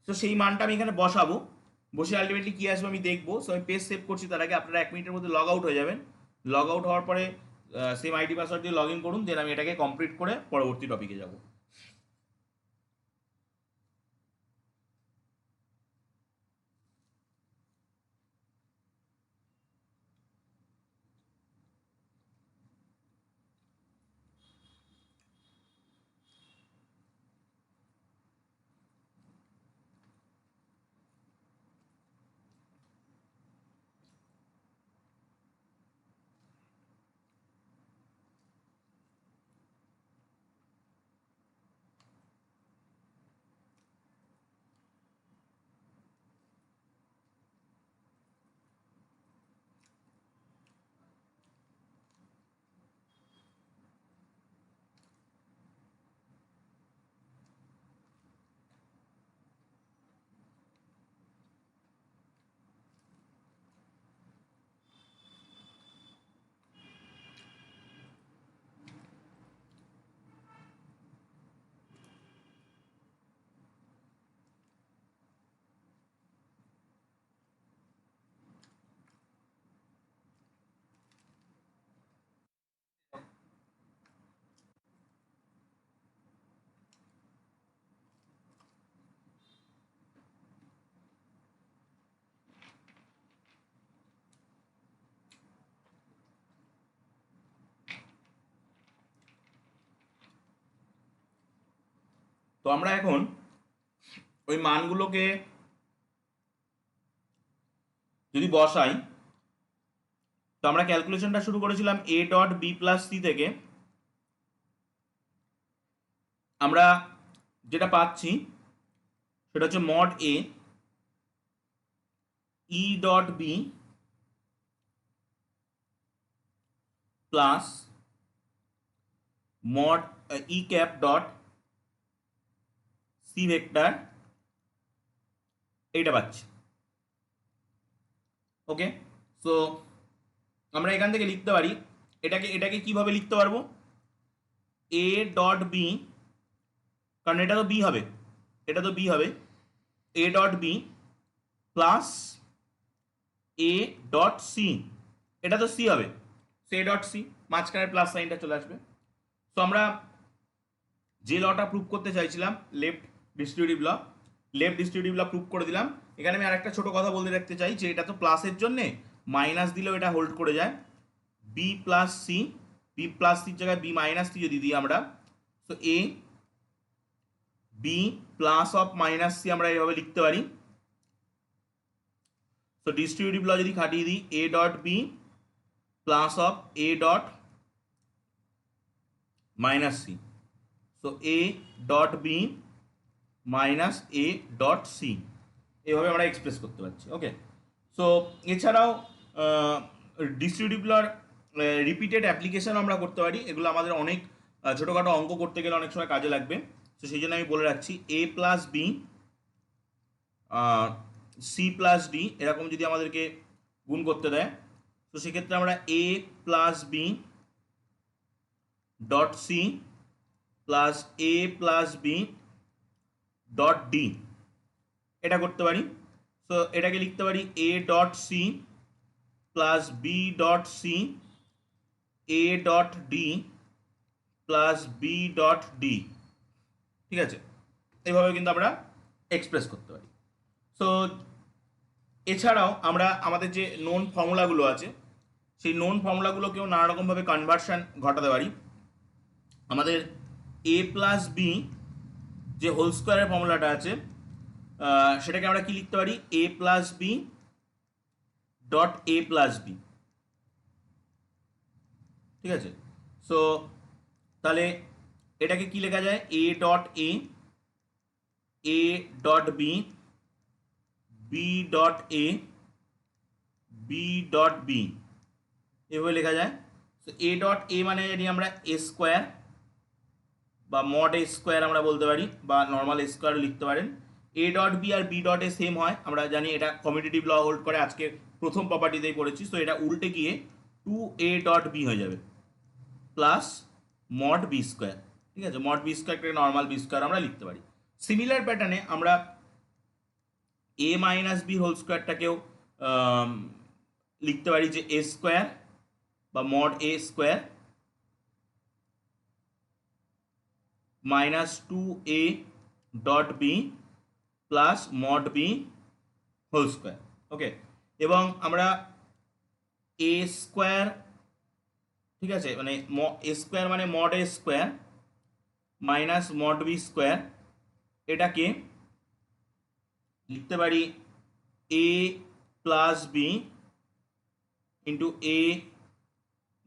তো সেই মানটা আমি এখানে বসাবো, বসে আলটিমেটলি কী আসবে আমি দেখবো। সো আমি পেজ সেভ করছি, তার আগে আপনারা 1 মিনিটের মধ্যে লগ আউট হয়ে যাবেন। লগ আউট হওয়ার পরে সেম আইডি পাসওয়ার্ড দিয়ে লগ ইন করুন, দেন আমি এটাকে কমপ্লিট করে পরবর্তী টপিকে যাব। আমরা এখন ওই মানগুলোকে যদি বসাই, তো আমরা ক্যালকুলেশনটা শুরু করেছিলাম A dot B plus C থেকে। আমরা যেটা পাচ্ছি সেটা হচ্ছে mod A E dot B plus mod E cap dot C vector, এইটা পাচ্ছি। ওকে, সো আমরা এখান থেকে লিখতে পারি এটাকে কিভাবে লিখতে পারবো, এ ডট বি, কারণ এটা তো বি হবে, এটা তো বি হবে, A dot B plus A dot C, এটা তো সি হবে, সো এ ডট সি, মাঝখানের প্লাস সাইনটা চলে আসবে। তো আমরা যে লটা প্রুভ করতে চাইছিলাম লেফট ডিস্ট্রিবিউটিভ ল প্রুভ করে দিলাম। এখানে আমি আরেকটা ছোট কথা বলতে রাখতে চাই যে এটা তো প্লাসের জন্যে মাইনাস দিলেও এটা হোল্ড করে যায়, B plus C, B plus সির জায়গায় বি মাইনাস সি যদি দিই আমরা, তো A B plus of minus C আমরা এইভাবে লিখতে পারি। তো ডিস্ট্রিবিউটিভ ল যদি খাটিয়ে দিই, A dot B plus of A dot minus C, so A dot B minus A dot C, এভাবে আমরা এক্সপ্রেস করতে পারছি। ওকে, সো এছাড়াও ডিস্ট্রিবিউটিভ লর রিপিটেড অ্যাপ্লিকেশন আমরা করতে পারি, এগুলো আমাদের অনেক ছোটোখাটো অঙ্ক করতে গেলে অনেক সময় কাজে লাগবে। তো সেই জন্য আমি বলে রাখছি A plus B C plus D এরকম যদি আমাদেরকে গুণ করতে দেয়, তো সেক্ষেত্রে আমরা A plus B dot C plus A plus B dot D এটা করতে পারি। সো এটাকে লিখতে পারি A dot C plus B dot C A dot D plus B dot D, ঠিক আছে, এইভাবে কিন্তু আমরা এক্সপ্রেস করতে পারি। সো এছাড়াও আমরা আমাদের যে নোন ফর্মুলাগুলো আছে সেই নোন ফর্মুলাগুলোকেও নানা রকমভাবে কনভার্সন ঘটাতে পারি। আমাদের এ প্লাস বি যে হোল স্কোয়ারের ফর্মুলাটা আছে সেটাকে আমরা কি লিখতে পারি, A plus B dot A plus B, ঠিক আছে। সো তাহলে এটাকে কি লেখা যায়, A dot A dot B B dot A B dot B, এভাবে লেখা যায়। তো এ ডট এ মানে জানি আমরা এ স্কোয়ার বা মড এ স্কোয়ার আমরা বলতে পারি, বা নর্মাল এ স্কোয়ার লিখতে পারেন। এ ডট বি আর বি ডট এ সেম হয়, আমরা জানি এটা কমিউটেটিভ ল হোল্ড করে, আজকে প্রথম প্রপার্টিতেই পড়েছি। তো এটা উল্টে গিয়ে টু এ ডট বি হয়ে যাবে প্লাস মড বি স্কোয়ার, ঠিক আছে, মড বি স্কোয়ারকে নর্মাল বি স্কোয়ার আমরা লিখতে পারি। সিমিলার প্যাটার্নে আমরা এ মাইনাস বি হোল স্কোয়ারটাকেও লিখতে পারি যে এ স্কোয়ার বা mod A square minus two A dot B plus mod B whole square. Okay, এবং আমরা এ স্কোয়ার, ঠিক আছে, মানে এ স্কোয়ার মানে mod A square minus mod B square, এটাকে লিখতে পারি A plus B into A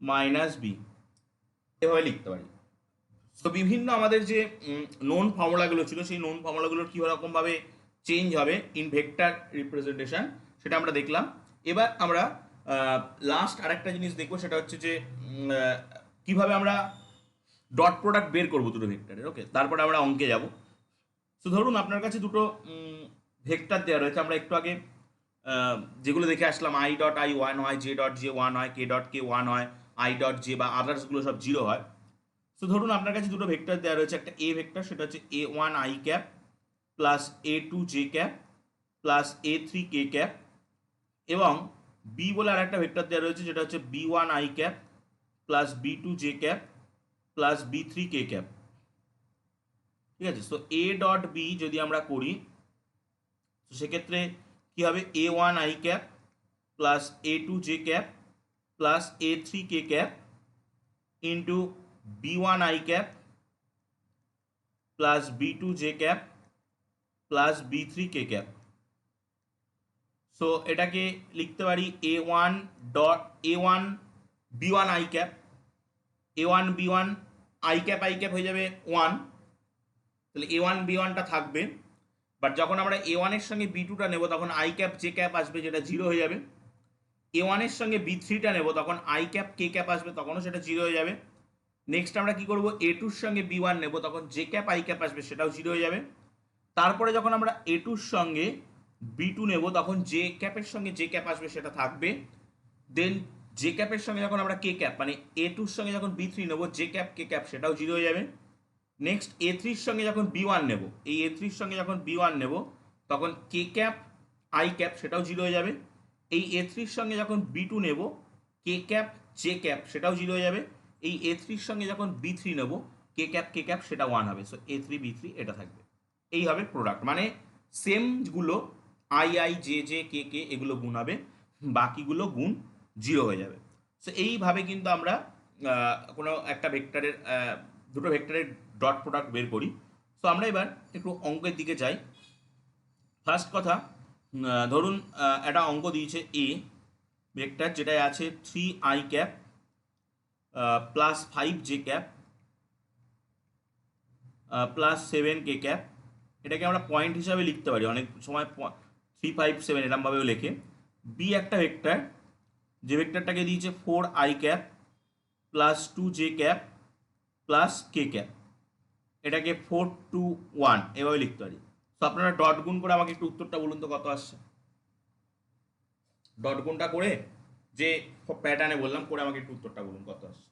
minus B, এভাবে লিখতে পারি। তো বিভিন্ন আমাদের যে নোন ফর্মুলাগুলো ছিল সেই নোন ফর্মুলাগুলোর কী রকমভাবে চেঞ্জ হবে ইন ভেক্টর রিপ্রেজেন্টেশন সেটা আমরা দেখলাম। এবার আমরা লাস্ট আরেকটা জিনিস দেখবো, সেটা হচ্ছে যে কিভাবে আমরা ডট প্রোডাক্ট বের করবো দুটো ভেক্টরের। ওকে, তারপরে আমরা অঙ্কে যাব। তো ধরুন আপনার কাছে দুটো ভেক্টর দেওয়া রয়েছে, আমরা একটু আগে যেগুলো দেখে আসলাম, আই ডট আই ওয়ান হয়, জে ডট জে ওয়ান হয়, কে ডট কে ওয়ান হয়, আই ডট জে বা আদার্সগুলো সব জিরো হয়। তো ধরুন আপনার কাছে দুটো ভেক্টর দেওয়া রয়েছে, একটা এ ভেক্টর সেটা হচ্ছে A one I cap plus A two J cap plus A three K cap, এবং বি বলে আর একটা ভেক্টর দেওয়া রয়েছে যেটা হচ্ছে B one I cap plus B two J cap plus B three K cap, ঠিক আছে। সো এ ডট বি যদি আমরা করি, তো সেক্ষেত্রে কী হবে, A one I cap plus A two J cap plus A three K cap into B one I cap plus B2 J cap plus B3 K cap. So এটাকে লিখতে পারি A1 I cap, A1 B1 I cap হয়ে যাবে 1, তাহলে A1 B1টা থাকবে। But যখন আমরা A1-এর সঙ্গে B2টা নেব তখন আই ক্যাপ জে ক্যাপ আসবে, যেটা 0 হয়ে যাবে। A1-এর সঙ্গে B3টা নেব তখন আই ক্যাপ কে ক্যাপ আসবে, তখনও সেটা 0 হয়ে যাবে। নেক্সট আমরা কি করব, A2-র সঙ্গে B1 নেব তখন জে ক্যাপ আই ক্যাপ আসবে, সেটাও 0 হয়ে যাবে। তারপরে যখন আমরা A2-র সঙ্গে B2 নেব তখন জে ক্যাপের সঙ্গে জে ক্যাপ আসবে, সেটা থাকবে। দেন জে ক্যাপের সঙ্গে যখন আমরা কে ক্যাপ মানে A2-র সঙ্গে যখন B3 নেব জে ক্যাপ কে ক্যাপ সেটাও 0 হয়ে যাবে। নেক্সট A3-র সঙ্গে যখন B1 নেব, এই A3-র সঙ্গে যখন B1 নেব তখন কে ক্যাপ আই ক্যাপ সেটাও 0 হয়ে যাবে। এই A3-র সঙ্গে যখন B2 নেব কে ক্যাপ জে ক্যাপ সেটাও 0 হয়ে যাবে। এই A3-র সঙ্গে যখন B3 নেব কে ক্যাপ সেটা 1 হবে। সো A3 B3 এটা থাকবে। এই হবে প্রোডাক্ট, মানে সেমগুলো আই জে কে এগুলো গুণ হবে, বাকিগুলো গুণ 0 হয়ে যাবে। সো এইভাবে কিন্তু আমরা কোনো একটা ভেক্টরের দুটো ভেক্টরের ডট প্রোডাক্ট বের করি। সো আমরা এবার একটু অঙ্কের দিকে যাই। ফার্স্ট কথা, ধরুন একটা অঙ্ক দিয়েছে এ ভেক্টর, যেটায় আছে 3 I cap plus 5 J cap plus 7 K cap. এটাকে আমরা পয়েন্ট হিসাবে লিখতে পারি, অনেক সময় 3 5 7 এরমভাবেও লেখে। বি একটা ভেক্টর, যে ভেক্টরটাকে দিয়েছে 4 I cap plus 2 J cap plus K cap, এটাকে 4 2 1 এভাবে লিখতে পারি। তো আপনারা ডট গুণ করে আমাকে একটু উত্তরটা বলুন তো কত আসছে। ডট গুণটা করে যে প্যাটার্নে বললাম করে আমাকে একটু উত্তরটা বলুন কত আসছে।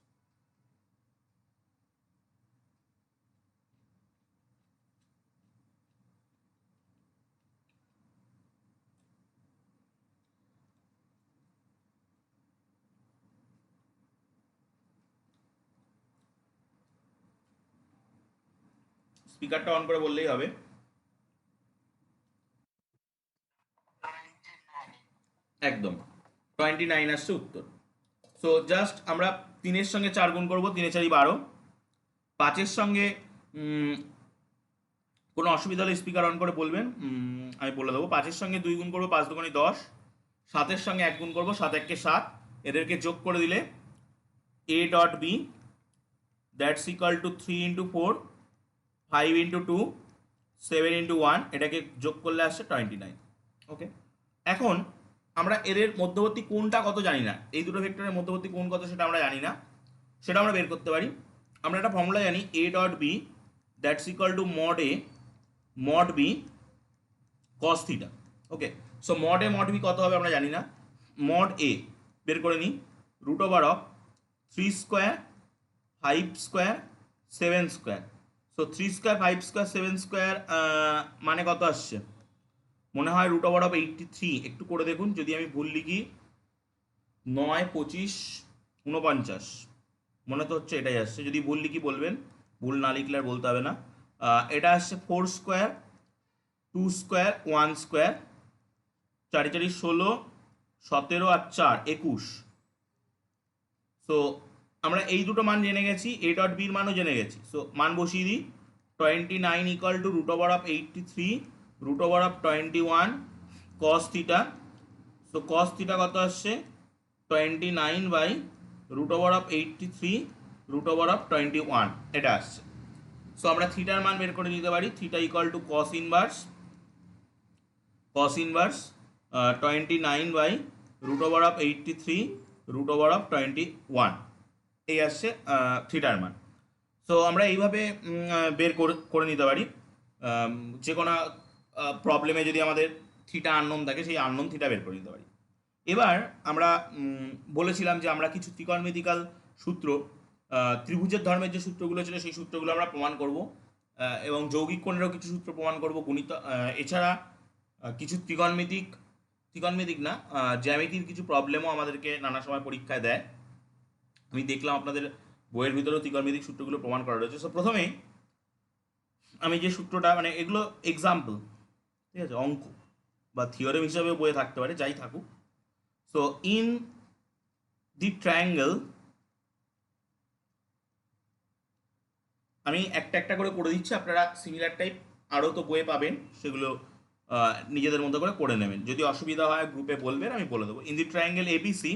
স্পিকারটা অন করে বললেই হবে। একদম 29 আসছে উত্তর। সো জাস্ট আমরা 3-এর সঙ্গে 4 গুণ করবো, 3 4 12। 5-এর সঙ্গে কোনো অসুবিধা হলে স্পিকার অন করে বলবেন, আমি বলে দেবো। 5-এর সঙ্গে 2 গুণ করবো, 5 2 10। 7-এর সঙ্গে 1 গুণ করবো, 7 1 7। এদেরকে যোগ করে দিলে A dot B that's equal to 3 into 4 5 into 2 7 into 1, এটাকে যোগ করলে আসছে 29। ওকে, এখন আমরা এদের মধ্যবর্তী কোণটা কত জানি না, এই দুটো ভেক্টরের মধ্যবর্তী কোণ কত সেটা আমরা জানি না, সেটা আমরা বের করতে পারি। আমরা একটা ফর্মুলা জানি, A dot B that's equal to mod B cos theta. Okay, so mod B কত হবে আমরা জানি না। মড এ বের করে নিই, root over of 3 square 5 square 7 square. So 3 square 5 square 7 square মানে কত আসছে, মনে হয় রুট ওভার অফ 83। একটু করে দেখুন, যদি আমি ভুল লিখি 9 25 49, মনে তো হচ্ছে এটাই আসছে। যদি ভুল লিখি বলবেন, ভুল না লিখলে আর বলতে হবে না। এটা আসছে 4 স্কোয়ার 2 স্কোয়ার 1 স্কোয়ার, 4 4 16 17 আর 4 21। সো আমরা এই দুটো মান জেনে গেছি, এ ডট বির মানও জেনে গেছি। সো মান বসিয়ে দিই, 29 equal to root over of 83 root over of 21 cos theta. So cos theta কত আসছে 29 by root over of 83 root over of 21 এটা আসছে। সো আমরা থিটার মান বের করে দিতে পারি, theta equal to cos inverse 29 by root over of 83 root over of 21, এই আসছে থিটার মান। সো আমরা এইভাবে বের করে নিতে পারি। যে কোনো প্রবলেমে যদি আমাদের থিটা আননোন থাকে, সেই আননোন থিটা বের করে নিতে পারি। এবার আমরা বলেছিলাম যে আমরা কিছু ত্রিকোণমিতিক্যাল সূত্র, ত্রিভুজের ধর্মের যে সূত্রগুলো ছিল সেই সূত্রগুলো আমরা প্রমাণ করব, এবং যৌগিক কোণেরও কিছু সূত্র প্রমাণ করব, গণিত এছাড়া কিছু ত্রিকোণমিতিক না, জ্যামিতির কিছু প্রবলেমও আমাদেরকে নানা সময় পরীক্ষায় দেয়। আমি দেখলাম আপনাদের বইয়ের ভিতরেও ত্রিকোণমিতিক সূত্রগুলো প্রমাণ করা রয়েছে। সো প্রথমেই আমি যে সূত্রটা, মানে এগুলো এক্সাম্পল, ঠিক আছে, অঙ্ক বা থিওরেম হিসাবে বইয়ে থাকতে পারে, যাই থাকুক। সো ইন দি ট্রায়াঙ্গেল আমি একটা একটা করে করে দিচ্ছি, আপনারা সিমিলার টাইপ আরও তো বইয়ে পাবেন, সেগুলো নিজেদের মতো করে নেবেন। যদি অসুবিধা হয় গ্রুপে বলবেন, আমি বলে দেবো। In the triangle ABC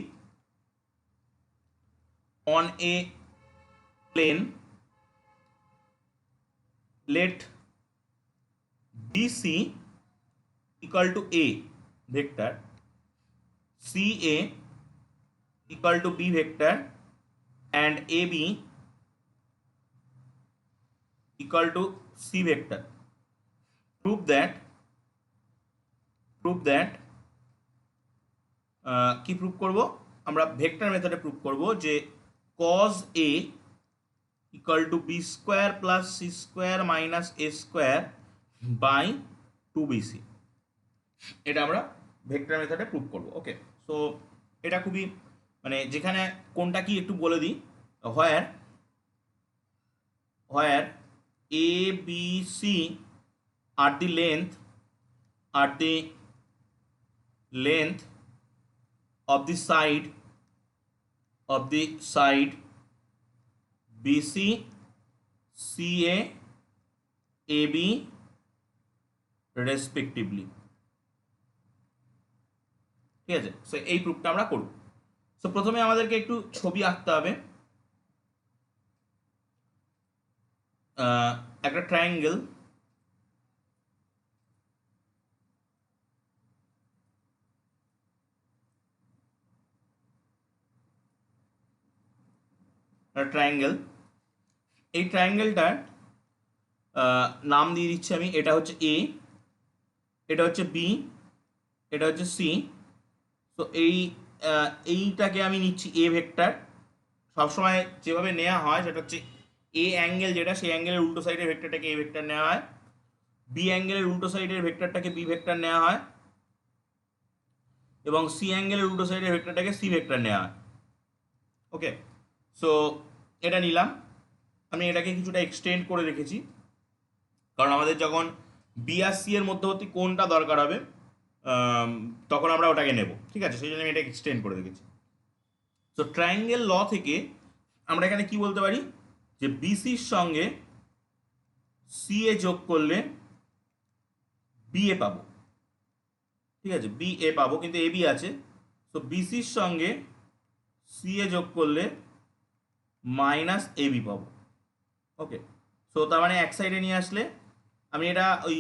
on a plane, let BC equal to A vector, CA equal to B vector, and AB equal to C vector. Prove that কি প্রুভ করব? আমরা ভেক্টর মেথডে প্রুভ করব যে cos A equal to B square plus C square minus A square by 2BC। এটা আমরা vector মেথডে prove করব। ওকে, সো এটা খুবই মানে যেখানে কোনটা কি একটু বলে দিই। Where A B C are the length of the side BC, CA, AB respectively। ঠিক আছে, সো এই প্রুফটা আমরা করব। সো প্রথমে আমাদেরকে একটু ছবি আঁকতে হবে। একটা ট্রায়াঙ্গেল, এই ট্রায়াঙ্গেলটার নাম দিয়ে দিচ্ছি আমি। এটা হচ্ছে এ, এটা হচ্ছে বি, এটা হচ্ছে সি। তো এইটাকে আমি নিচ্ছি এ ভেক্টর। সবসময় যেভাবে নেওয়া হয় সেটা হচ্ছে এ অ্যাঙ্গেল যেটা, সেই অ্যাঙ্গেলের উল্টো সাইডের ভেক্টরটাকে এ ভেক্টর নেওয়া হয়, বি অ্যাঙ্গেলের উল্টো সাইডের ভেক্টরটাকে বি ভেক্টর নেওয়া হয়, এবং সি অ্যাঙ্গেলের উল্টো সাইডের ভেক্টরটাকে সি ভেক্টর নেওয়া হয়। ওকে, সো এটা নিলাম। আমি এটাকে কিছুটা এক্সটেন্ড করে রেখেছি, কারণ আমাদের যখন বি আর সি এর মধ্যবর্তী কোণটা দরকার হবে তখন আমরা ওটাকে নেব। ঠিক আছে, সেই জন্য আমি এটাকে এক্সটেন্ড করে রেখেছি। সো ট্রায়াঙ্গেল ল থেকে আমরা এখানে কি বলতে পারি যে বিসির সঙ্গে সি এ যোগ করলে বি এ পাবো। ঠিক আছে, বি এ পাবো, কিন্তু এ বি আছে। সো বিসির সঙ্গে সি এ যোগ করলে মাইনাস এ বি পাবো। ওকে, সো তার মানে এক সাইডে নিয়ে আসলে আমি এটা ওই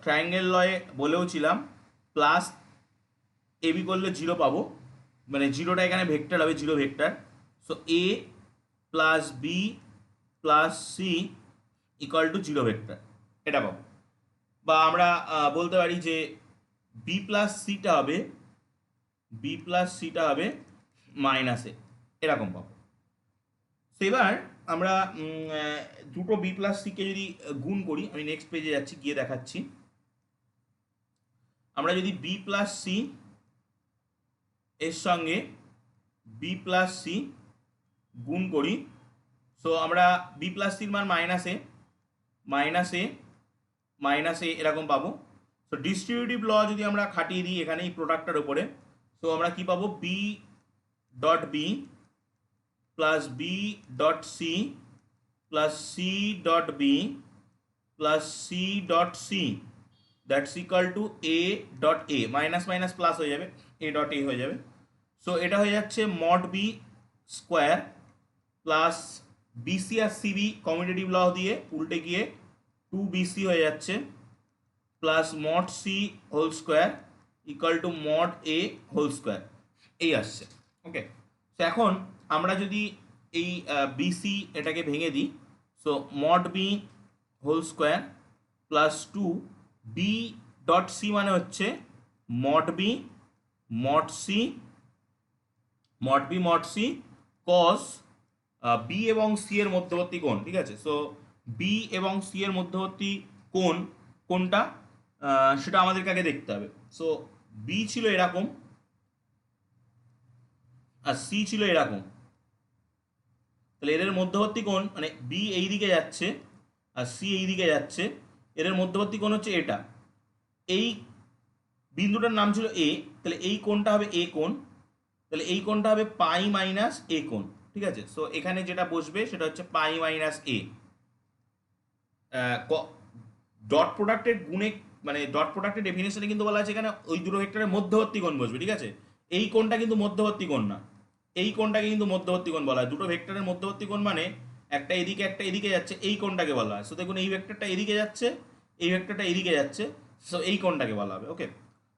ট্রায়াঙ্গেল লয়ে বলেও ছিলাম, প্লাস এ বি করলে জিরো পাবো, মানে জিরোটা এখানে ভেক্টর হবে, zero vector. So A plus B plus C equal to zero vector, এটা পাবো। বা আমরা বলতে পারি যে বি প্লাস সিটা হবে মাইনাস এ, এরকম পাবো। তো এবার আমরা দুটো বি প্লাস সিকে যদি গুণ করি, আমি নেক্সট পেজে যাচ্ছি, গিয়ে দেখাচ্ছি। আমরা যদি বি প্লাস সি এর সঙ্গে বি প্লাস সি গুণ করি, সো আমরা বি প্লাস সির মান মাইনাস এ এরকম পাবো। সো ডিস্ট্রিবিউটিভ ল যদি আমরা খাটিয়ে দিই এখানে এই প্রোডাক্টটার উপরে, সো আমরা কি পাবো? B dot B plus B dot C plus C dot B plus C dot C that's equal to A dot A, minus minus plus হয়ে যাবে, এ ডট এ হয়ে যাবে। সো এটা হয়ে যাচ্ছে mod B square plus BC আর CB commutative law দিয়ে উল্টে গিয়ে 2BC হয়ে যাচ্ছে, plus mod C whole square equal to mod A whole square, এই আসছে। ওকে, তো এখন আমরা যদি এই বিসি এটাকে ভেঙে দিই, so mod B whole square plus 2 B dot C মানে হচ্ছে mod B mod C cos B এবং সি এর মধ্যবর্তী কোণ। ঠিক আছে, সো বি এবং সি এর মধ্যবর্তী কোণ কোনটা সেটা আমাদেরকে আগে দেখতে হবে। সো বি ছিল এরকম আর সি ছিল এরকম, তাহলে এদের মধ্যবর্তী কোণ মানে বি এই দিকে যাচ্ছে আর সি এই দিকে যাচ্ছে, এদের মধ্যবর্তী কোণ হচ্ছে এটা। এই বিন্দুটার নাম ছিল এ, তাহলে এই কোণটা হবে এ কোণ, তাহলে এই কোণটা হবে পাই মাইনাস এ কোণ। ঠিক আছে, সো এখানে যেটা বসবে সেটা হচ্ছে পাই মাইনাস এ। ডট প্রোডাক্টের গুণে, মানে ডট প্রোডাক্টের ডেফিনেশনে কিন্তু বলা আছে এখানে ওই দুটো ভেক্টরের মধ্যবর্তী কোণ বসবে, ঠিক আছে? এই কোণটা কিন্তু মধ্যবর্তী কোণ না, এই কোণটাকে কিন্তু মধ্যবর্তী কোণ বলা হয়। দুটো ভেক্টরের মধ্যবর্তী কোণ মানে একটা এদিকে একটা এদিকে যাচ্ছে, এই কোণটাকে বলা হয়। সো দেখুন এই ভেক্টরটা এদিকে যাচ্ছে, এই ভেক্টরটা এদিকে যাচ্ছে, সো এই কোণটাকে বলা হবে। ওকে,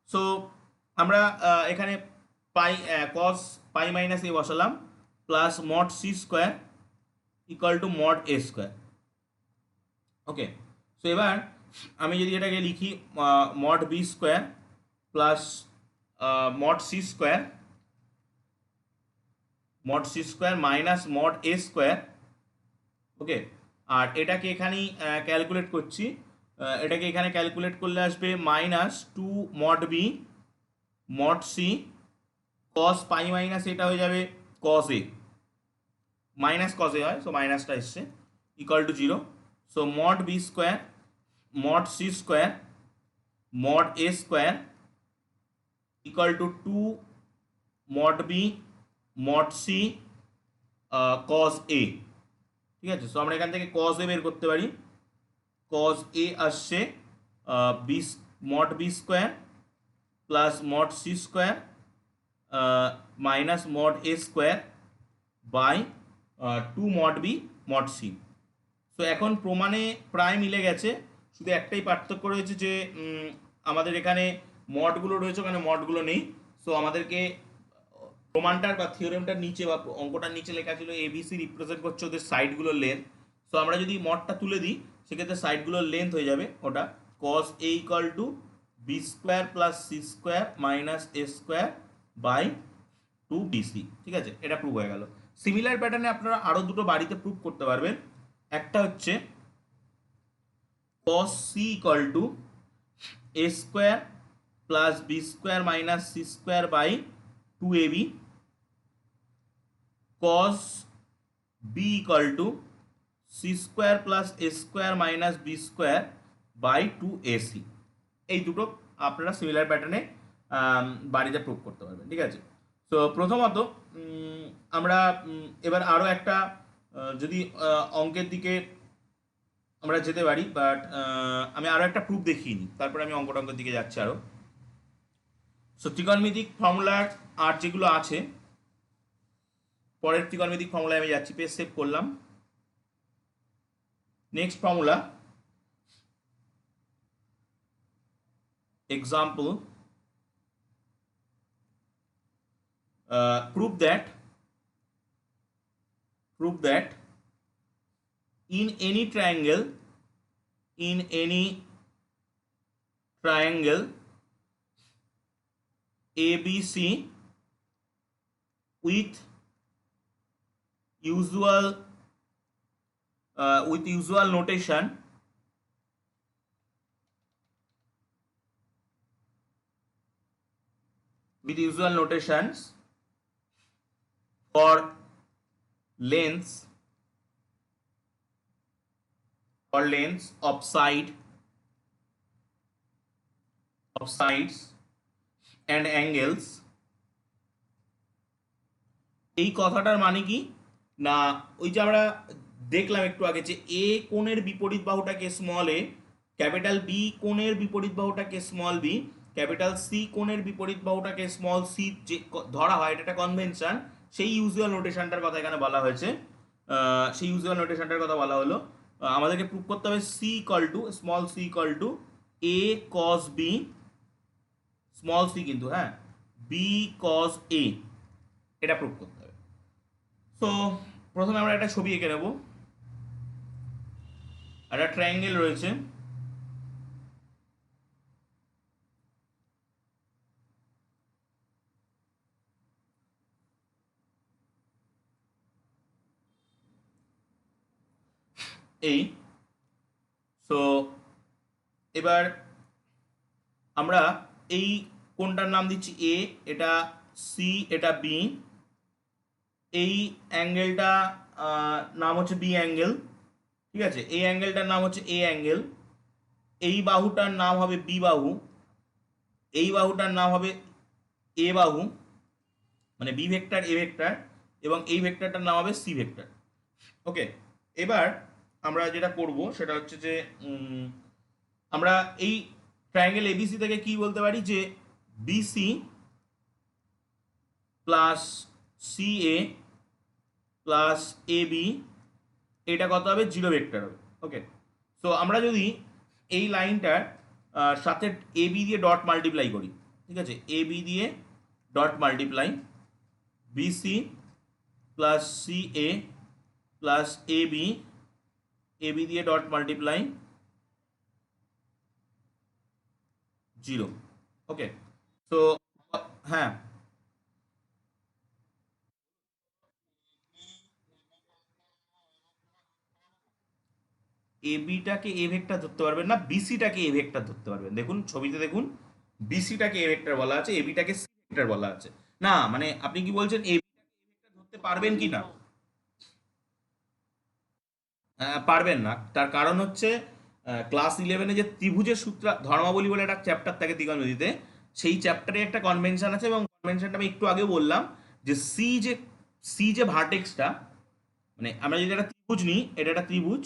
সো আমরা এখানে পাই কস পাই মাইনাস এ বসালাম, plus mod C square equal to mod A square. Okay, so এবার আমি যদি এটাকে লিখি mod B square plus mod C square, mod C square minus mod A square. Okay, আর এটাকে এখানেই ক্যালকুলেট করছি, এটাকে এখানে ক্যালকুলেট করলে আসবে minus two mod B mod C cos pi minus এটা হয়ে যাবে কস এ, মাইনাস কস এ হয়, সো মাইনাসটা এসছে, equal to zero. So mod B square mod C square mod A square equal to two mod B mod C cos A. ঠিক আছে, so আমরা এখান থেকে কস এ বের করতে পারি। কস এ আসছে B mod B square plus mod C square minus mod A square by two mod B mod C. So এখন প্রমাণে প্রায় মিলে গেছে, শুধু একটাই পার্থক্য রয়েছে যে আমাদের এখানে মডগুলো রয়েছে, ওখানে মডগুলো নেই। সো আমাদেরকে প্রমাণটার বা থিওরেমটার নিচে বা অঙ্কটার নিচে লেখা ছিল এবিসি রিপ্রেজেন্ট করছে ওদের সাইডগুলোর লেন্থ। সো আমরা যদি মডটা তুলে দিই সেক্ষেত্রে সাইডগুলোর লেন্থ হয়ে যাবে ওটা cos A equal to B square plus C square minus A square by two BC. ঠিক আছে, এটা প্রুভ হয়ে গেল। সিমিলার প্যাটার্নে আপনারা আরও দুটো বাড়িতে প্রুভ করতে পারবেন। একটা হচ্ছে cos c equal to a square plus b square minus c square by 2ab, cos b equal to c square plus a square minus b square by 2ac। এই দুটো আপনারা সিমিলার প্যাটার্নে বাড়িতে প্রুভ করতে পারবেন। ঠিক আছে, তো প্রথমত আমরা এবার আরও একটা যদি অঙ্কের দিকে আমরা যেতে পারি, বাট আমি আরও একটা প্রুফ দেখিয়ে নিই, তারপরে আমি অঙ্কের দিকে যাচ্ছি আরও। সো ত্রিকোণমিতিক ফর্মুলার আর যেগুলো আছে, পরের ত্রিকোণমিতিক ফর্মুলায় আমি যাচ্ছি, পেজ সেভ করলাম। Next formula, example, prove that in any triangle ABC with usual notation for lengths of sides and angles। এই কথাটার মানে কি না, ওই যে আমরা দেখলাম একটু আগে যে এ কোণের বিপরীত বাহুটাকে স্মল এ, ক্যাপিটাল বি কোণের বিপরীত বাহুটাকে স্মল বি, ক্যাপিটাল সি কোণের বিপরীত বাহুটাকে স্মল সি যে ধরা হয়, এটা একটা কনভেনশন। সেই ইউজুয়াল নোটেশনটার কথা এখানে বলা হয়েছে, সেই ইউজুয়াল নোটেশনটার কথা বলা হলো। আমাদেরকে প্রুভ করতে হবে C equal to small C equal to A cos B, small C কিন্তু, হ্যাঁ, বি কস এ, এটা প্রুভ করতে হবে। সো প্রথমে আমরা একটা ছবি এঁকে নেব। একটা ট্রায়াঙ্গেল রয়েছে, এই। সো এবার আমরা এই কোণটার নাম দিচ্ছি এ, এটা সি, এটা বি, এই অ্যাঙ্গেলটা নাম হচ্ছে বি অ্যাঙ্গেল। ঠিক আছে, এই অ্যাঙ্গেলটার নাম হচ্ছে এ অ্যাঙ্গেল, এই বাহুটার নাম হবে বি বাহু, এই বাহুটার নাম হবে এ বাহু, মানে বি ভেক্টর এ ভেক্টর, এবং এই ভেক্টরটার নাম হবে সি ভেক্টর। ওকে, এবার আমরা যেটা করব সেটা হচ্ছে যে আমরা এই ট্রায়াঙ্গেল এবিসি থেকে কি বলতে পারি যে BC plus CA plus AB এটা কত হবে, জিরো ভেক্টর হবে। ওকে, সো আমরা যদি এই লাইনটার সাথে এবি দিয়ে ডট মাল্টিপ্লাই করি, ঠিক আছে, এবি দিয়ে dot multiply BC plus CA plus AB, AB দিয়ে ডট মাল্টিপ্লাই জিরো। ওকে, তো হ্যাঁ, এবিটাকে এ ভেক্টর ধরতে পারবেন না, বিসিটাকে এ ভেক্টর ধরতে পারবেন। দেখুন ছবিতে দেখুন, বিসিটাকে এ ভেক্টর বলা আছে, এবিটাকে সি ভেক্টর বলা আছে। না মানে আপনি কি বলছেন এবিটাকে এ ভেক্টর ধরতে পারবেন কি না? পারবেন না, তার কারণ হচ্ছে ক্লাস ইলেভেনে যে ত্রিভুজের সূত্র ধর্মাবলী বলে একটা চ্যাপ্টার থাকে ত্রিকোণমিতিতে, সেই চ্যাপ্টারে একটা কনভেনশন আছে, এবং কনভেনশনটা আমি একটু আগে বললাম যে সি যে ভার্টেক্সটা, মানে আমরা যদি একটা ত্রিভুজ নিই, এটা একটা ত্রিভুজ,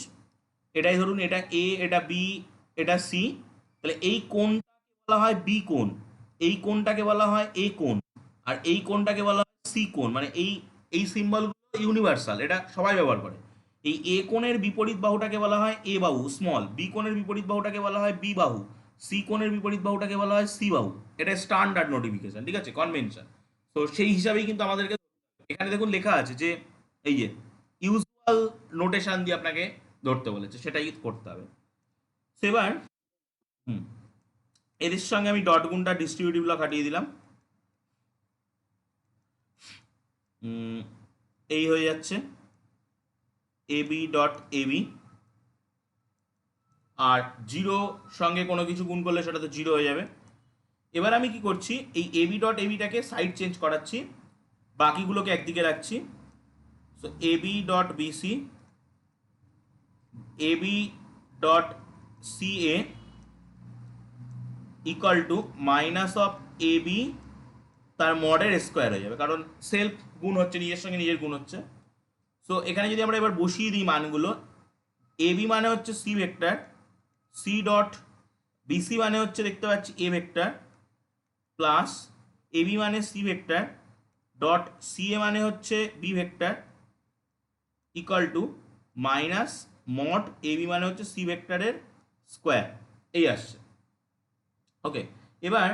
এটাই ধরুন এটা এ, এটা বি, এটা সি, তাহলে এই কোণটাকে বলা হয় বি কোণ, এই কোণটাকে বলা হয় এ কোণ, আর এই কোণটাকে বলা হয় সি কোণ। মানে এই এই সিম্বলগুলো ইউনিভার্সাল, এটা সবাই ব্যবহার করে। এই এ কোণের বিপরীত বাহুটাকে বলা হয় এ বাহু স্মল, বি কোণের বিপরীত বাহুটাকে বলা হয় বি বাহু, সি কোণের বিপরীত বাহুটাকে বলা হয় সি বাহু। এটা স্ট্যান্ডার্ড নোটিফিকেশন, ঠিক আছে, কনভেনশন। তো সেই হিসাবেই কিন্তু আমাদেরকে এখানে দেখুন লেখা আছে যে এই যে ইউজুয়াল নোটেশন দিয়ে আপনাকে ধরতে বলেছে, সেটাই করতে হবে। তো এবার হুম, এদের সঙ্গে আমি ডট গুণটা ডিস্ট্রিবিউটিভগুলো কাটিয়ে দিলাম। উম, এই হয়ে যাচ্ছে এবি ডট এবি, আর জিরো সঙ্গে কোনো কিছু গুণ করলে সেটা তো জিরো হয়ে যাবে। এবার আমি কি করছি, এই এবি ডট এবিটাকে সাইড চেঞ্জ করাচ্ছি, বাকিগুলোকে একদিকে রাখছি। So AB dot BC, AB dot CA equal to minus of AB তার মডের স্কোয়ার হয়ে যাবে, কারণ সেলফ গুণ হচ্ছে, নিজের সঙ্গে নিজের গুণ হচ্ছে। সো এখানে যদি আমরা এবার বসিয়ে দিই মানগুলো, এবি মানে হচ্ছে C vector, C dot BC মানে হচ্ছে দেখতে পাচ্ছি এ ভেক্টর, প্লাস এবি মানে সি ভেক্টর ডট সিএ মানে হচ্ছে B vector equal to minus mod AB মানে হচ্ছে সি ভেক্টরের স্কোয়ার, এই আসছে। ওকে, এবার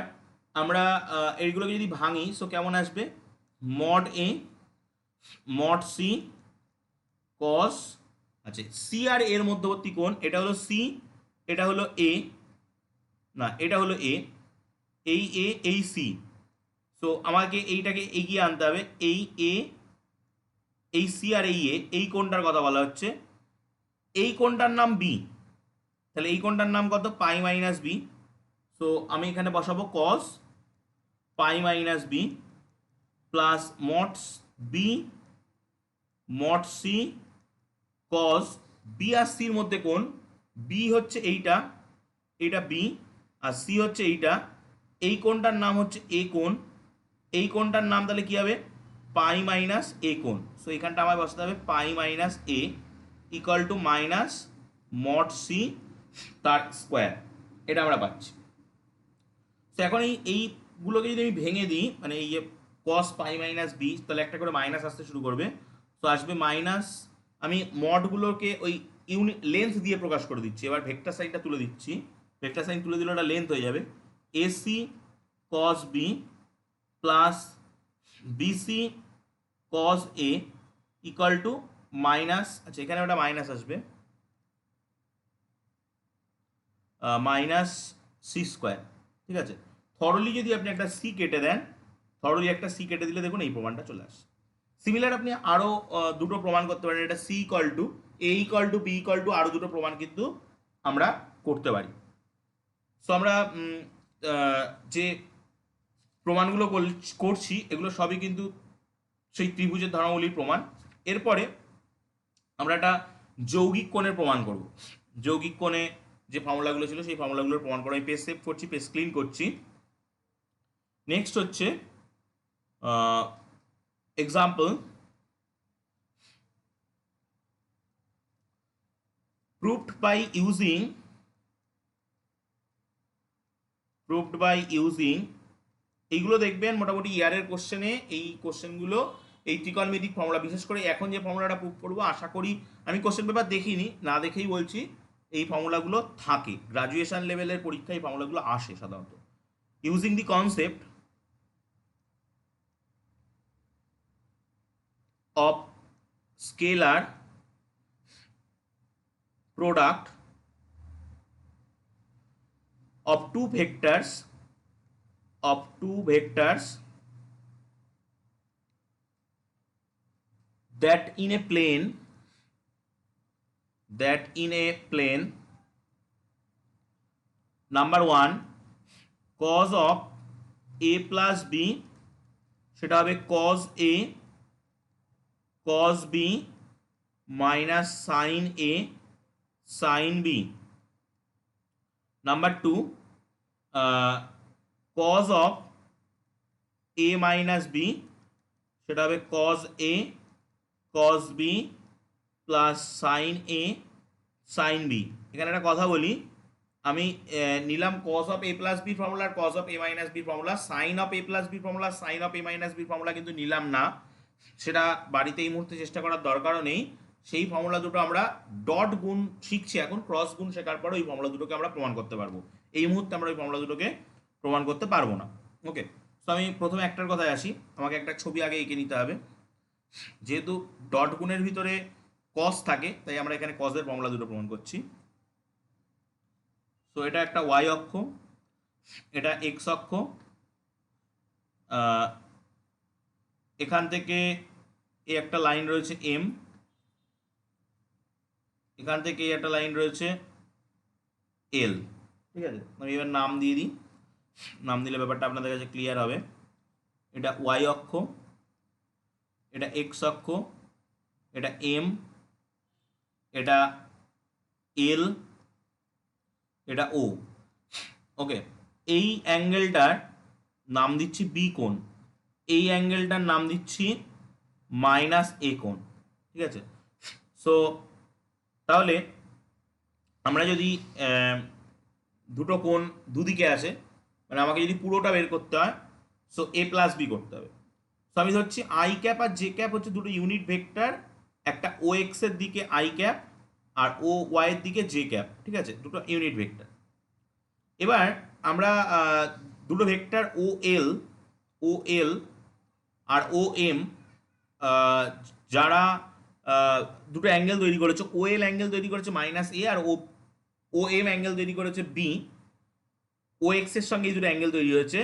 আমরা এইগুলোকে যদি ভাঙি, সো কেমন আসবে, মড এ মড সি কস, আচ্ছা সি আর এর মধ্যবর্তী কোণ, এটা হলো সি, এটা হলো এ, না এটা হলো এ, এই এ এই সি। সো আমাকে এইটাকে এগিয়ে আনতে হবে, এই এ এই সি আর এই এ, এই কোণটার কথা বলা হচ্ছে, এই কোণটার নাম বি, তাহলে এই কোণটার নাম কত, পাই মাইনাস বি। সো আমি এখানে বসাবো cos pi minus B plus mod B mod C cos B আর সির মধ্যে কোণ, বি হচ্ছে এইটা, এইটা বি, আর সি হচ্ছে এইটা, এই কোণটার নাম হচ্ছে এ কোণ, এই কোণটার নাম তাহলে কি হবে, পাই মাইনাস এ কোণ। সো এখানটা আমার বসাতে হবে pi minus A equal to minus mod C তার স্কোয়ার, এটা আমরা পাচ্ছি। তো এখন এইগুলোকে যদি আমি ভেঙে দিই, মানে এই যে কস পাই মাইনাস বি, তাহলে একটা করে মাইনাস আসতে শুরু করবে। তো আসবে মাইনাস, আমি মডগুলোকে ওই লেন্থ দিয়ে প্রকাশ করে দিচ্ছি, এবার ভেক্টর সাইনটা তুলে দিচ্ছি, ভেক্টর সাইন তুলে দিলে ওটা লেন্থ হয়ে যাবে, AC cos B plus BC cos A equal to minus, আচ্ছা এখানে ওটা মাইনাস আসবে, মাইনাস সি স্কোয়ার, ঠিক আছে। থরলি যদি আপনি একটা সি কেটে দেন, থরলি একটা সি কেটে দিলে দেখুন এই প্রমাণটা চলে আসে। সিমিলার আপনি আরও দুটো প্রমাণ করতে পারেন, এটা C equal to A equal to B equal to, আরও দুটো প্রমাণ কিন্তু আমরা করতে পারি। সো আমরা যে প্রমাণগুলো করছি এগুলো সবই কিন্তু সেই ত্রিভুজের ধর্মাবলীর প্রমাণ। এরপরে আমরা একটা যৌগিক কোণের প্রমাণ করব। যৌগিক কোণে যে ফর্মুলাগুলো ছিল সেই ফর্মুলাগুলোর প্রমাণ করবো। আমি পেজ সেভ করছি, পেজ ক্লিন করছি। নেক্সট হচ্ছে এক্সাম্পল, proved by using এইগুলো দেখবেন মোটামুটি ইয়ারের কোশ্চেনে, এই কোশ্চেনগুলো এই ত্রিকোণমিতিক ফর্মুলা, বিশেষ করে এখন যে ফর্মুলাটা প্রুভ করবো, আশা করি, আমি কোশ্চেন পেপার দেখিনি, না দেখেই বলছি, এই ফর্মুলাগুলো থাকে গ্রাজুয়েশন লেভেলের পরীক্ষায়, এই ফর্মুলাগুলো আসে সাধারণত। Using the concept of scalar product of two vectors that in a plane number 1 cos of a plus b সেটা হবে cos b minus sin a sin b। Number 2 cos of a minus b সেটা হবে cos b plus sin a sin b। এখানে একটা কথা বলি, আমি নিলাম cos of a plus b formula আর cos of a minus b formula, sin of a plus b formula, sin of a minus b formula কিন্তু নিলাম না, সেটা বাড়িতে এই মুহূর্তে চেষ্টা করার দরকারও নেই। সেই ফর্মুলা দুটো আমরা ডট গুণ শিখছি এখন, ক্রস গুণ শেখার পরে ওই ফর্মুলা দুটোকে আমরা প্রমাণ করতে পারবো। এই মুহূর্তে আমরা ওই ফর্মুলা দুটোকে প্রমাণ করতে পারবো না। ওকে, তো আমি প্রথমে একটার কথায় আসি, আমাকে একটা ছবি আগে এঁকে নিতে হবে। যেহেতু ডট গুণের ভিতরে কস থাকে, তাই আমরা এখানে কসের ফর্মুলা দুটো প্রমাণ করছি। তো এটা একটা ওয়াই অক্ষ, এটা এক্স অক্ষ, এখান থেকে এই একটা লাইন রয়েছে এম, এখান থেকে একটা লাইন রয়েছে এল। ঠিক আছে, আমি এবার নাম দিয়ে দিই, নাম দিলে ব্যাপারটা আপনাদের কাছে ক্লিয়ার হবে। এটা ওয়াই অক্ষ, এটা এক্স অক্ষ, এটা এম, এটা এল, এটা ও। ওকে, এই অ্যাঙ্গেলটার নাম দিচ্ছি বি কোণ, এই অ্যাঙ্গেলটার নাম দিচ্ছি মাইনাস এ কোণ। ঠিক আছে, সো তাহলে আমরা যদি দুটো কোণ দুদিকে আসে, মানে আমাকে যদি পুরোটা বের করতে হয়, সো এ প্লাস বি করতে হবে। সো আমি ধরছি আই ক্যাপ আর জে ক্যাপ হচ্ছে দুটো ইউনিট ভেক্টর, একটা ও এক্স এর দিকে আই ক্যাপ আর ও ওয়াই এর দিকে জে ক্যাপ। ঠিক আছে, দুটো ইউনিট ভেক্টর। এবার আমরা দুটো ভেক্টর ও এল আর ও এম, যারা দুটো অ্যাঙ্গেল তৈরি করেছে, ও এল অ্যাঙ্গেল তৈরি করেছে মাইনাস এ, আর ও এম অ্যাঙ্গেল তৈরি করেছে বি। ও এক্স এর সঙ্গে এই দুটো অ্যাঙ্গেল তৈরি হয়েছে।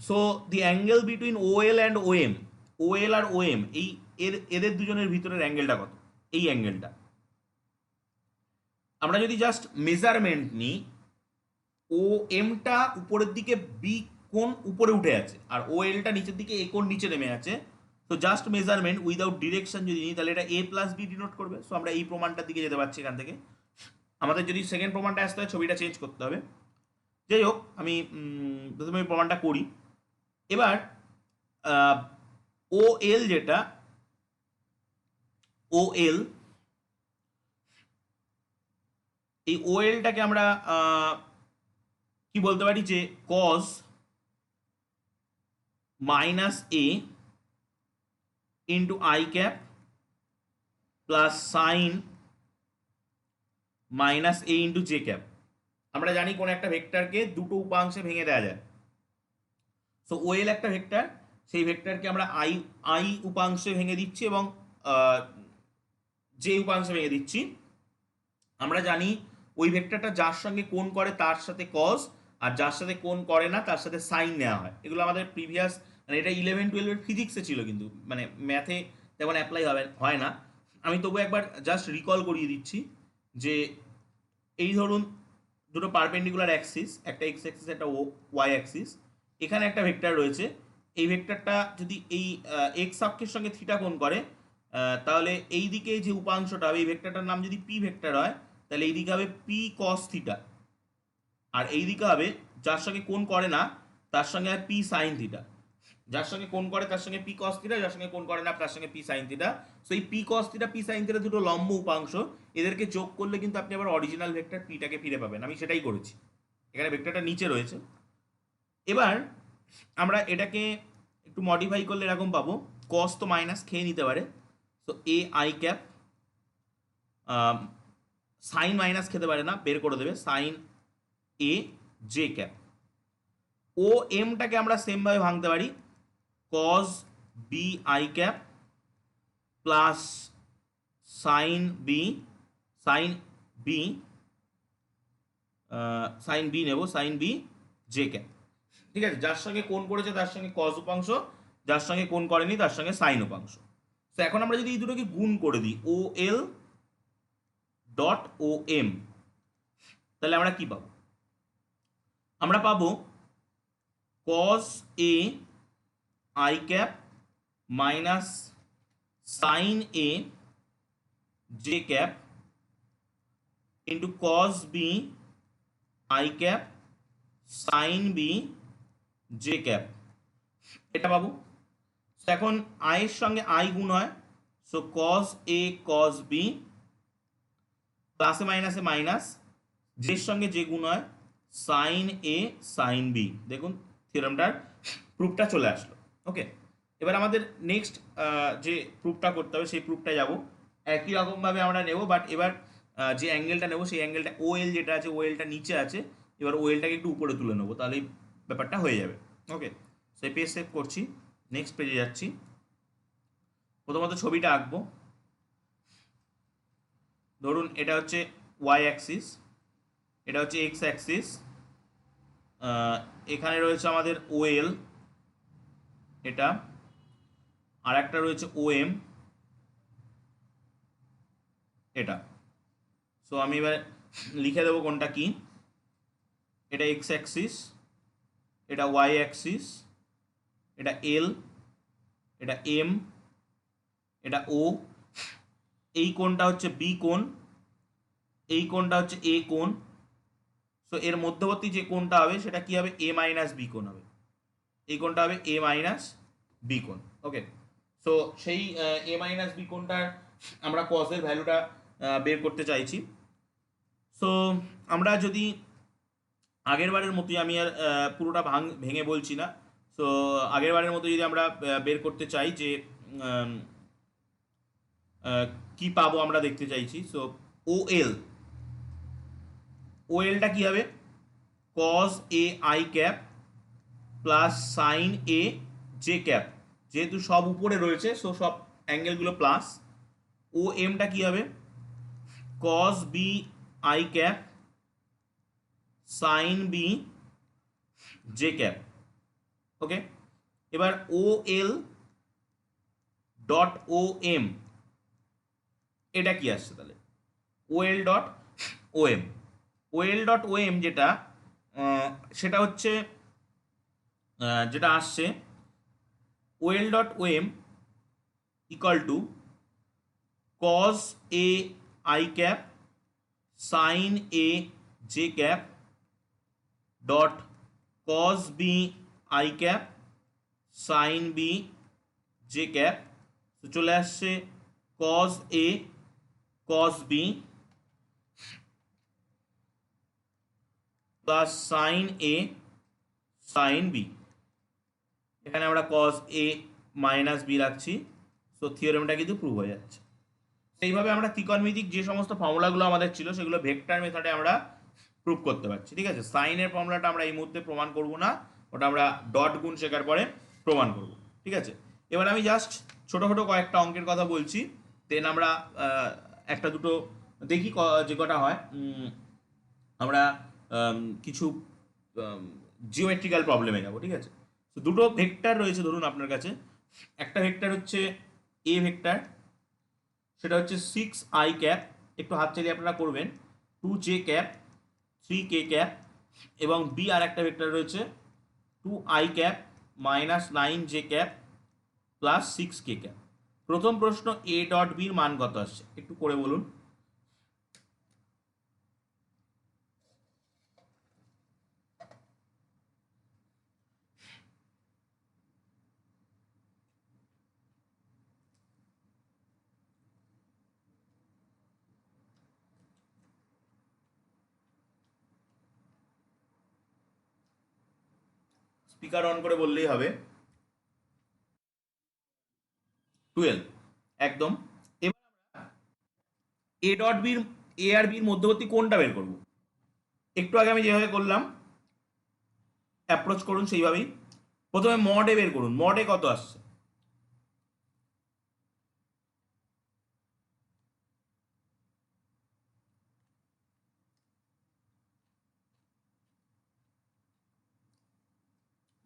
So the angle between O L and O M, O L আর ও এম, এই এদের দুজনের ভিতরের অ্যাঙ্গেলটা কত? এই অ্যাঙ্গেলটা আমরা যদি জাস্ট মেজারমেন্ট নিই, ও এমটা উপরের দিকে বি কোণ উপরে উঠে আছে, আর ও এলটা নিচের দিকে এ কোণ নিচে নেমে আছে। তো জাস্ট মেজারমেন্ট উইদাউট ডিরেকশন যদি নিই, তাহলে এটা এ প্লাস বি ডিনোট করবে। সো আমরা এই প্রমাণটার দিকে যেতে পারছি এখান থেকে। আমাদের যদি সেকেন্ড প্রমাণটা আসতে হয়, ছবিটা চেঞ্জ করতে হবে। যাই হোক, আমি প্রথমে ওই প্রমাণটা করি। এবার ও এল, যেটা ও এল, এই ও এলটাকে আমরা কি বলতে পারি, যে কস minus A into I cap plus sign minus A into J cap. আমরা জানি কোন একটা ভেক্টরকে দুটো উপাংশে ভেঙে দেওয়া যায়। সো ও এল একটা ভেক্টর, সেই ভেক্টরকে আমরা আই উপাংশে ভেঙে দিচ্ছি এবং যে উপাংশে ভেঙে দিচ্ছি। আমরা জানি ওই ভেক্টরটা যার সঙ্গে কোণ করে তার সাথে কস, আর যার সাথে কোণ করে না তার সাথে সাইন নেওয়া হয়। এগুলো আমাদের প্রিভিয়াস, মানে এটা 11-12 ফিজিক্সে ছিল, কিন্তু মানে ম্যাথে তেমন অ্যাপ্লাই হয় না। আমি তবু একবার জাস্ট রিকল করিয়ে দিচ্ছি যে এই ধরুন দুটো পারপেন্ডিকুলার অ্যাক্সিস, একটা এক্স অ্যাক্সিস, একটা ওয়াই অ্যাক্সিস। এখানে একটা ভেক্টর রয়েছে, এই ভেক্টরটা যদি এই এক্স অক্ষের সঙ্গে থিটা কোণ করে, তাহলে এই দিকে যে উপাংশটা হবে, এই ভেক্টরটার নাম যদি পি ভেক্টর হয়, তাহলে এই দিকে হবে পি কস থিটা, আর এই দিকে হবে যার সঙ্গে কোণ করে না তার সঙ্গে হয় পি সাইন থিটা। যার সঙ্গে কোণ করে তার সঙ্গে পি কস থিটা, যার সঙ্গে কোণ করে না তার সঙ্গে পি সাইন থিটা। সো এই P cos theta P sine theta দুটো লম্ব উপাংশ, এদেরকে যোগ করলে কিন্তু আপনি আবার অরিজিনাল ভেক্টর পিটাকে ফিরে পাবেন। আমি সেটাই করেছি, এখানে ভেক্টরটা নিচে রয়েছে। এবার আমরা এটাকে একটু মডিফাই করলে এরকম পাবো, কস তো মাইনাস খেয়ে নিতে পারে, so A I cap, sine minus খেতে পারে না, বের করে দেবে, sine A J cap. O এমটাকে আমরা সেমভাবে ভাঙতে পারি, cos B I cap plus sine B, sine B, sine B নেব, সাইন বি জে ক্যাপ। ঠিক আছে, যার সঙ্গে কোণ করেছে তার সঙ্গে কজ উপাংশ, যার সঙ্গে কোণ করেনি তার সঙ্গে সাইন উপাংশ। তো এখন আমরা যদি এই দুটোকে গুণ করে দিই, ও এল ডট ও এম, তাহলে আমরা কি পাবো? আমরা পাবো cos A I cap minus sine A J cap into cos B I cap sine B J cap, এটা পাবো। এখন আই এর সঙ্গে আই গুণ হয়, সো কস এ কস বি, প্লাসে মাইনাসে মাইনাস, জের সঙ্গে যে গুণ হয় সাইন এ সাইন বি। দেখুন থিওরামটার প্রুফটা চলে আসলো। ওকে, এবার আমাদের নেক্সট যে প্রুফটা করতে হবে সেই প্রুফটায় যাব। একই রকমভাবে আমরা নেব, বাট এবার যে অ্যাঙ্গেলটা নেব সেই অ্যাঙ্গেলটা ও এল যেটা আছে, ও এলটা নিচে আছে, এবার ও এলটাকে একটু উপরে তুলে নেবো, তাহলেই ব্যাপারটা হয়ে যাবে। ওকে, সেই পেজ সেভ করছি, নেক্সট পেজে যাচ্ছি। প্রথমত ছবিটা আঁকবো। ধরুন এটা হচ্ছে ওয়াই অ্যাক্সিস, এটা হচ্ছে এক্স অ্যাক্সিস, এখানে রয়েছে আমাদের ওএল, এটা আর একটা রয়েছে ওএম, এটা। সো আমি এবার লিখে দেবো কোনটা কি। এটা এক্স অ্যাক্সিস, এটা ওয়াই অ্যাক্সিস, এটা এল, এটা এম, এটা ও, এই কোণটা হচ্ছে বি কোণ, এই কোণটা হচ্ছে এ কোণ। সো এর মধ্যবর্তী যে কোণটা হবে সেটা কি হবে, এ মাইনাস বি কোণ হবে, এই কোণটা হবে এ মাইনাস বি কোণ। ওকে, সো সেই এ মাইনাস বি কোণটার আমরা কজের ভ্যালুটা বের করতে চাইছি। সো আমরা যদি আগের বারের মতোই, আমি আর পুরোটা ভেঙে বলছি না, সো আগের বারের মতো যদি আমরা বের করতে চাই যে উম, কি পাবো আমরা দেখতে চাইছি। সো ও এল, ও এলটা কি হবে, cause A I cap plus sine A J cap, যেহেতু সব উপরে রয়েছে সো সব অ্যাঙ্গেলগুলো প্লাস। ও এমটা কি হবে, cos B I cap sine B J cap. Okay, এবার O L dot O M, এটা কি আসছে তাহলে, O L dot O M, O L dot O M যেটা সেটা হচ্ছে যেটা আসছে O L dot O M equal to cos A I cap sine A J cap dot cos B I cap sine B J cap. তো চলে আসছে cos A cos B plus sine A sine B, এখানে আমরা cos A minus B রাখছি। So থিওরেমটা কিন্তু prove হয়ে যাচ্ছে। সেইভাবে আমরা ত্রিকোণমিতিক যে সমস্ত ফর্মুলাগুলো আমাদের ছিল সেগুলো ভেক্টর মেথডে আমরা প্রুভ করতে পারছি। ঠিক আছে, সাইনের ফর্মুলাটা আমরা এই মুহূর্তে প্রমাণ করব না, ওটা আমরা ডট গুণ শেখার পরে প্রমাণ করব। ঠিক আছে, এবার আমি জাস্ট ছোটো ছোটো কয়েকটা অঙ্কের কথা বলছি, দেন আমরা একটা দুটো দেখি যে কটা হয়। আমরা কিছু জিওমেট্রিক্যাল প্রবলেমে যাবো। ঠিক আছে, তো দুটো ভেক্টর রয়েছে ধরুন আপনার কাছে, একটা ভেক্টর হচ্ছে এ ভেক্টর, সেটা হচ্ছে 6i ক্যাপ, একটু হাত চালিয়ে আপনারা করবেন, 2j ক্যাপ 3k ক্যাপ, এবং বি আর একটা ভেক্টর রয়েছে 2i cap minus 9j cap plus 6k cap. প্রথম প্রশ্ন, এ ডট বির মান কত আসছে একটু করে বলুন। স্পিকার অন করে বললেই হবে। 12 একদম। এবার এ ডট বির এ আর বির মধ্যবর্তী কোণটা বের করব। একটু আগে আমি যেভাবে করলাম অ্যাপ্রোচ করুন সেইভাবেই। প্রথমে মড এ বের করুন, মড এ কত আসছে।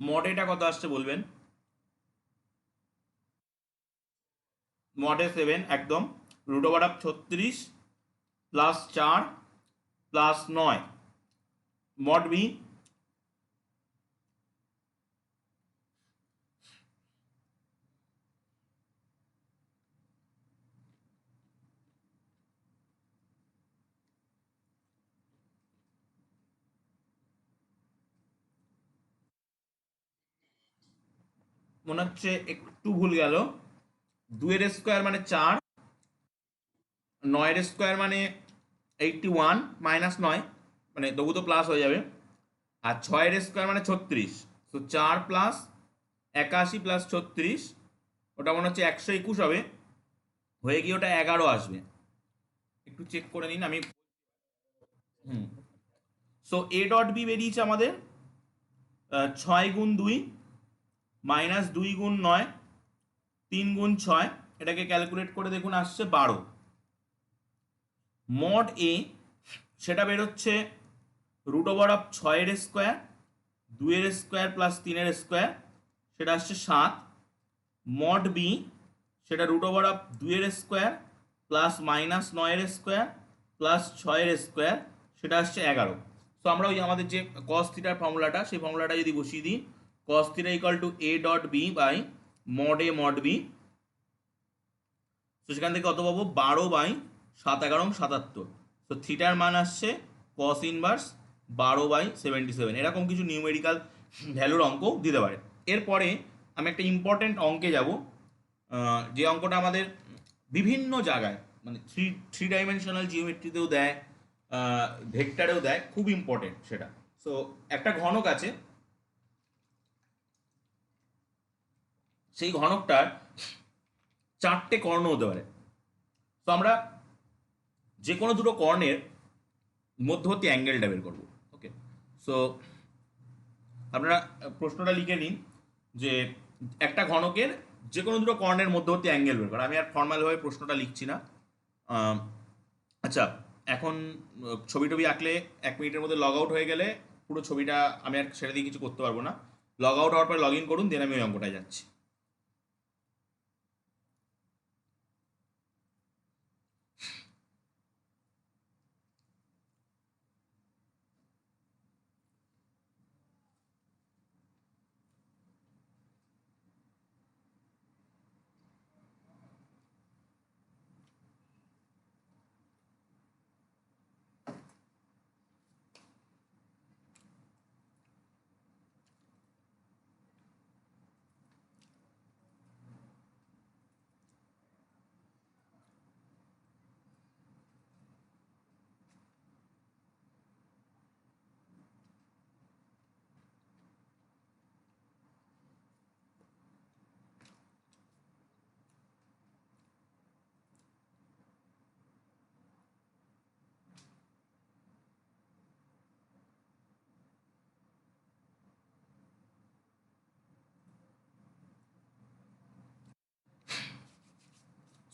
মড এটা কত আসছে বলবেন। মড এ 7 একদম। Root over of 36 plus 4 plus 9। Mod B মনে হচ্ছে একটু ভুল গেল। 2 এর স্কোয়ার মানে 4, 9 এর স্কোয়ার মানে 81 মাইনাস 9 মানে তবু তো প্লাস হয়ে যাবে। আর 6 এর স্কোয়ার মানে 36। তো 4 প্লাস 81 প্লাস 36, ওটা মনে হচ্ছে 121 হবে, হয়ে গিয়ে ওটা 11 আসবে। একটু চেক করে নিন আমি। হুম। সো এ ডট বি বেরিয়েছে আমাদের 6 গুণ 2 মাইনাস 2 গুণ 9 3 গুণ 6, এটাকে ক্যালকুলেট করে দেখুন আসছে 12। মড এ সেটা বেরোচ্ছে রুট ওভার অফ 6 এর স্কোয়ার 2 এর স্কোয়ার প্লাস 3 এর স্কোয়ার, সেটা আসছে 7। মড বি সেটা রুট ওভার অফ 2 এর স্কোয়ার প্লাস মাইনাস 9 এর স্কোয়ার প্লাস 6 এর স্কোয়ার, সেটা আসছে 11। তো আমরা ওই আমাদের যে কস থিটার ফর্মুলাটা, সেই ফর্মুলাটা যদি বসিয়ে দিই, cos theta equal to A dot B by mod A mod B, তো সেখান থেকে কত পাবো 12 বাই 7 11 77। তো থিটার মান আসছে কস ইনভার্স 12 বাই 77। এরকম কিছু নিউমেরিক্যাল ভ্যালুর অঙ্ক দিতে পারে। এরপরে আমি একটা ইম্পর্টেন্ট অঙ্কে যাব, যে অঙ্কটা আমাদের বিভিন্ন জায়গায় মানে থ্রি ডাইমেনশনাল জিওমেট্রিতেও দেয়, ভেক্টরেও দেয়, খুব ইম্পর্টেন্ট সেটা। সো একটা ঘনক আছে, সেই ঘনকটার 4টে কর্ণ হতে পারে। তো আমরা যে কোনো দুটো কর্ণের মধ্যবর্তী অ্যাঙ্গেলটা বের করবো। ওকে, সো আপনারা প্রশ্নটা লিখে নিন যে একটা ঘনকের যে কোনো দুটো কর্ণের মধ্যবর্তী অ্যাঙ্গেল বের করা। আমি আর ফর্মালভাবে প্রশ্নটা লিখছি না। আচ্ছা, এখন ছবি টবি আঁকলে 1 মিনিটের মধ্যে লগ আউট হয়ে গেলে পুরো ছবিটা আমি আর সেটা দিয়ে কিছু করতে পারবো না। লগ আউট হওয়ার পর লগ ইন করুন, দেন আমি ওই অঙ্কটায় যাচ্ছি।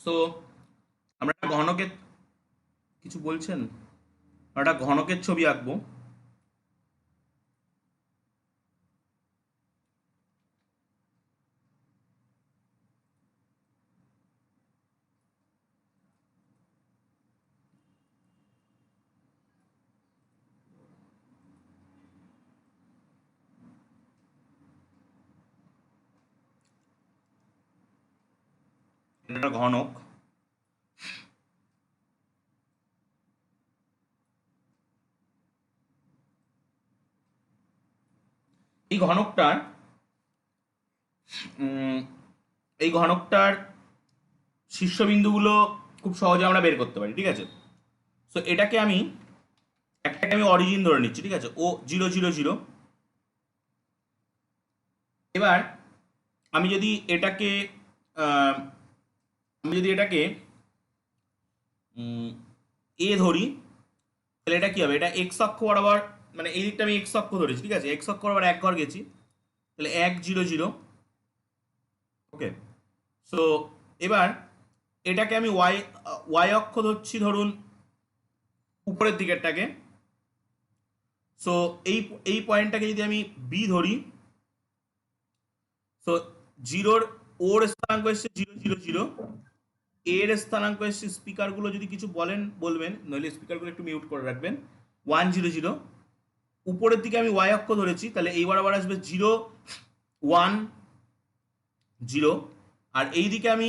সো আমরা একটা ঘনকের, কিছু বলছেন, আমরা একটা ঘনকের ছবি আঁকবো। একটা ঘনক, এই ঘনকটার উম, এই ঘনকটার শীর্ষবিন্দুগুলো খুব সহজে আমরা বের করতে পারি, ঠিক আছে। সো এটাকে আমি একটাকে আমি অরিজিন ধরে নিচ্ছি, ঠিক আছে। ও 0 0 0, এবার আমি যদি এটাকে আহ, আমি যদি এটাকে এ ধরি, তাহলে এটা কি হবে, এটা এক্স অক্ষ বরাবর, মানে এই দিকটা আমি এক্স অক্ষ ধরেছি, ঠিক আছে, এক্স অক্ষ বরাবর এক ঘর গেছি, তাহলে 1 0 0। ওকে, সো এবার এটাকে আমি ওয়াই ওয়াই অক্ষ ধরছি, ধরুন উপরের দিকেরটাকে। সো এই এই পয়েন্টটাকে যদি আমি বি ধরি, সো জিরোর, ওর স্থানাঙ্ক এসছে 0 0 0, এর স্থানাঙ্ক এসছে, স্পিকারগুলো যদি কিছু বলেন বলবেন, নইলে স্পিকারগুলো একটু মিউট করে রাখবেন, 1 0 0। উপরের দিকে আমি ওয়াই অক্ষ ধরেছি, তাহলে এই বরাবর আসবে 0 1 0। আর এই দিকে আমি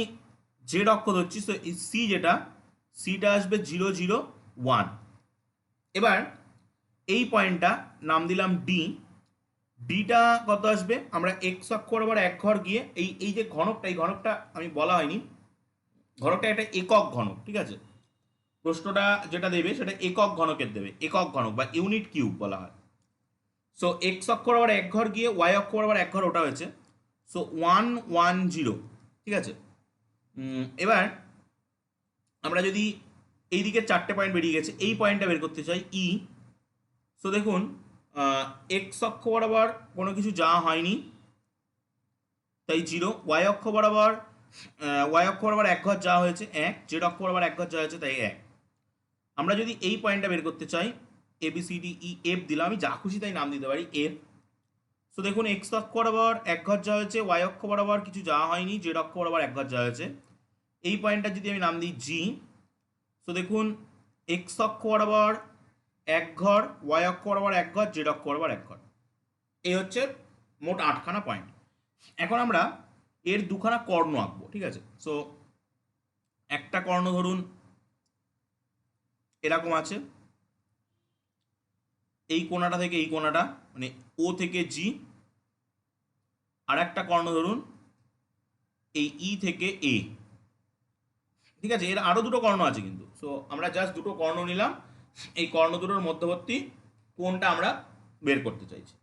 জেড অক্ষ ধরছি, তো সি যেটা, সিটা আসবে 0 0 1। এবার এই পয়েন্টটা নাম দিলাম ডি। ডিটা কত আসবে, আমরা এক্স অক্ষ বরাবর এক ঘর গিয়ে এই এই যে ঘনকটা, এই ঘনকটা আমি বলা হয়নি, ঘনকটা একটা একক ঘনক, ঠিক আছে, প্রশ্নটা যেটা দেবে সেটা একক ঘনকের দেবে, একক ঘনক বা ইউনিট কিউব বলা হয়। সো এক্স অক্ষ বরাবর এক ঘর গিয়ে ওয়াই অক্ষ বরাবর এক ঘর ওটা হয়েছে, সো 1 1 0, ঠিক আছে। এবার আমরা যদি এই দিকে 4টে পয়েন্ট বেরিয়ে গেছে, এই পয়েন্টটা বের করতে চাই ই। সো দেখুন, এক্স অক্ষ বরাবর কোনো কিছু যাওয়া হয়নি, তাই 0। ওয়াই অক্ষ বরাবর এক ঘর যাওয়া হয়েছে 1, জেড অক্ষ বরাবর এক ঘর যাওয়া হয়েছে তাই 1। আমরা যদি এই পয়েন্টটা বের করতে চাই, A B C D E F দিলাম, আমি যা খুশি তাই নাম দিতে পারি এফ। সো দেখুন, এক্স অক্ষ বরাবর এক ঘর যাওয়া হয়েছে, ওয়াই অক্ষ বরাবর কিছু যাওয়া হয়নি, জেড অক্ষ বরাবর এক ঘর যাওয়া হয়েছে। এই পয়েন্টটা যদি আমি নাম দিই জি। সো দেখুন, এক্স অক্ষ বরাবর এক ঘর, ওয়াই অক্ষ বরাবর এক ঘর, জেড অক্ষ বরাবর এক ঘর। এই হচ্ছে মোট 8খানা পয়েন্ট। এখন আমরা এর দুখানা কর্ণ আঁকবো, ঠিক আছে। সো একটা কর্ণ ধরুন এরকম আছে, এই কোণাটা থেকে এই কোণাটা, মানে ও থেকে জি। আর একটা কর্ণ ধরুন এই ই থেকে এ, ঠিক আছে। এর আরো দুটো কর্ণ আছে কিন্তু, সো আমরা জাস্ট দুটো কর্ণ নিলাম, এই কর্ণ দুটোর মধ্যবর্তী কোণটা আমরা বের করতে চাইছি।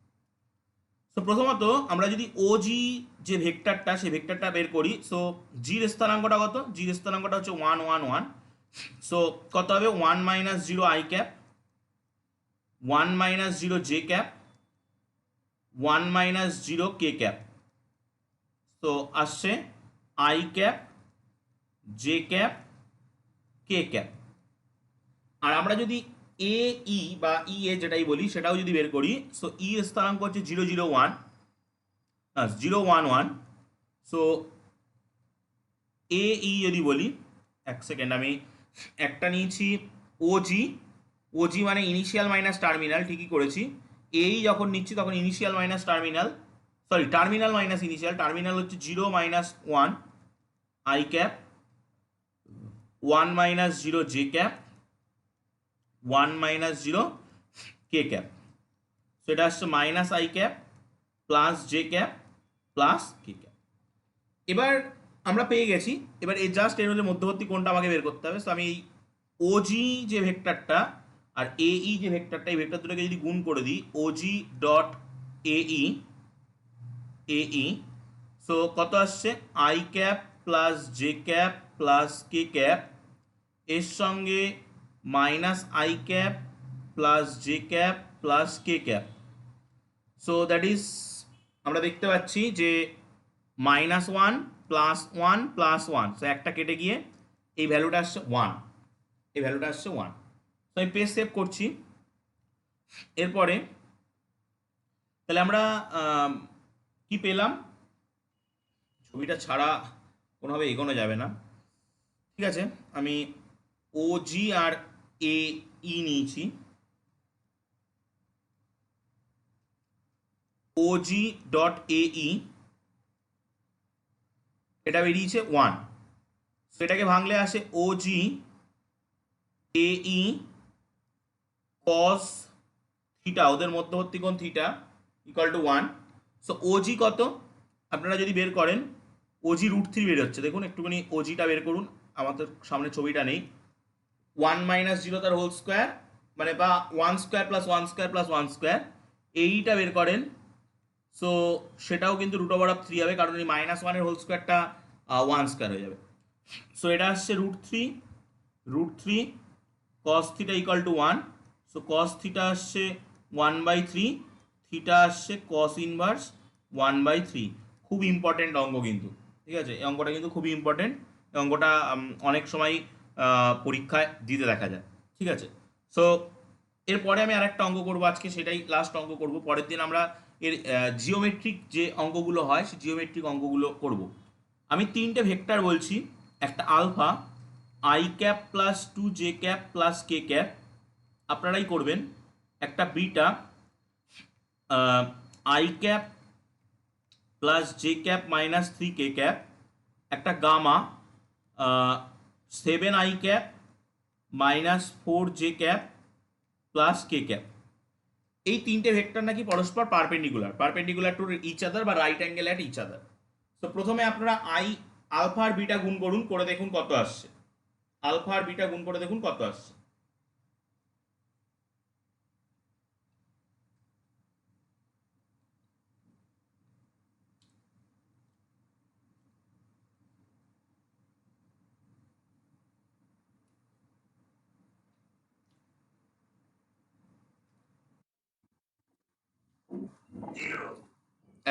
সো প্রথমত আমরা যদি ও জি যে ভেক্টরটা, সেই ভেক্টরটা বের করি। সো জির স্থানাঙ্কটা কত, জির স্থানাঙ্কটা হচ্ছে 1 1 1। সো কত হবে, 1 - 0 i cap, 1 - 0 j cap, 1 - 0 k cap. তো আসছে i cap, j cap, k cap. আর আমরা যদি এ ই বা ই এ যেটাই বলি সেটাও যদি বের করি, সো ই এর স্থানাঙ্ক হচ্ছে 0 0 1 0 1 1। সো এ ই যদি বলি, এক সেকেন্ড, আমি একটা নিয়েছি ওজি। ওজি মানে ইনিশিয়াল মাইনাস টার্মিনাল, ঠিকই করেছি। এই যখন নিচ্ছি তখন initial minus terminal, sorry terminal minus initial, terminal হচ্ছে 0 - 1 I cap, 1 - 0 J cap, 1 - 0 K cap. সেটা আসছে minus I cap plus J cap plus K cap. এবার আমরা পেয়ে গেছি, এবার এই জাস্ট এর মধ্যে মধ্যবর্তী কোণটা আমাকে বের করতে হবে। সো আমি এই ওজি যে ভেক্টরটা আর এ ই যে ভেক্টরটা, এই ভেক্টর দুটোকে যদি গুণ করে দিই, OG dot A E, so কত আসছে, I cap plus J cap plus K cap, এর সঙ্গে minus I cap plus J cap plus K cap. So that is, আমরা দেখতে পাচ্ছি যে -1 + 1 + 1, সো একটা কেটে গিয়ে এই ভ্যালুটা আসছে 1, এই ভ্যালুটা আসছে 1। তো আমি পেজ সেভ করছি। এরপরে তাহলে আমরা কি পেলাম, ছবিটা ছাড়া কোনোভাবে এগোনো যাবে না, ঠিক আছে। আমি ও জি আর এ ই নিয়েছি, ও জি ডট এ ই, এটা বেরিয়েছে 1। সেটাকে ভাঙলে আসে ও জি এ ই কস থিটা, ওদের মধ্যবর্তী কোণ theta equal to 1। So OG কত, আপনারা যদি বের করেন, ওজি √3 বের হচ্ছে, দেখুন একটুখানি ওজিটা বের করুন, আমাদের সামনে ছবিটা নেই। 1 - 0 তার হোল স্কোয়ার, মানে বা 1² + 1² + 1², এইটা বের করেন সো সেটাও কিন্তু √3 হবে, কারণ এই -1 হোল স্কোয়ারটা 1 স্কোয়ার হয়ে যাবে। সো এটা আসছে √3 cos theta equal to 1। So cos theta আসছে 1/3, থিটা আসছে cos ইনভার্স 1/3। খুব ইম্পর্টেন্ট অঙ্ক কিন্তু, ঠিক আছে? এই অঙ্কটা কিন্তু খুবই ইম্পর্টেন্ট। এই অঙ্কটা অনেক সময় পরীক্ষায় দিতে দেখা যায়, ঠিক আছে? সো এরপরে আমি আরেকটা অঙ্ক করবো আজকে, সেটাই লাস্ট অঙ্ক করব। পরের দিন আমরা এর জিওমেট্রিক যে অঙ্কগুলো হয় সেই জিওমেট্রিক অঙ্কগুলো করব। আমি তিনটে ভেক্টর বলছি, একটা alpha, I cap plus 2 J cap plus K cap, আপনারাই করবেন। একটা beta, I cap plus J cap -3 K cap. একটা gamma, 7 i cap -4 J cap plus K cap. এই তিনটে ভেক্টর নাকি পরস্পর পারপেন্ডিকুলার টু ইচ আদার বা right angle at each other. তো প্রথমে আপনারা আলফা আর বিটা গুণ করুন, করে দেখুন কত আসছে। আলফা আর বিটা গুণ করে দেখুন কত আসছে।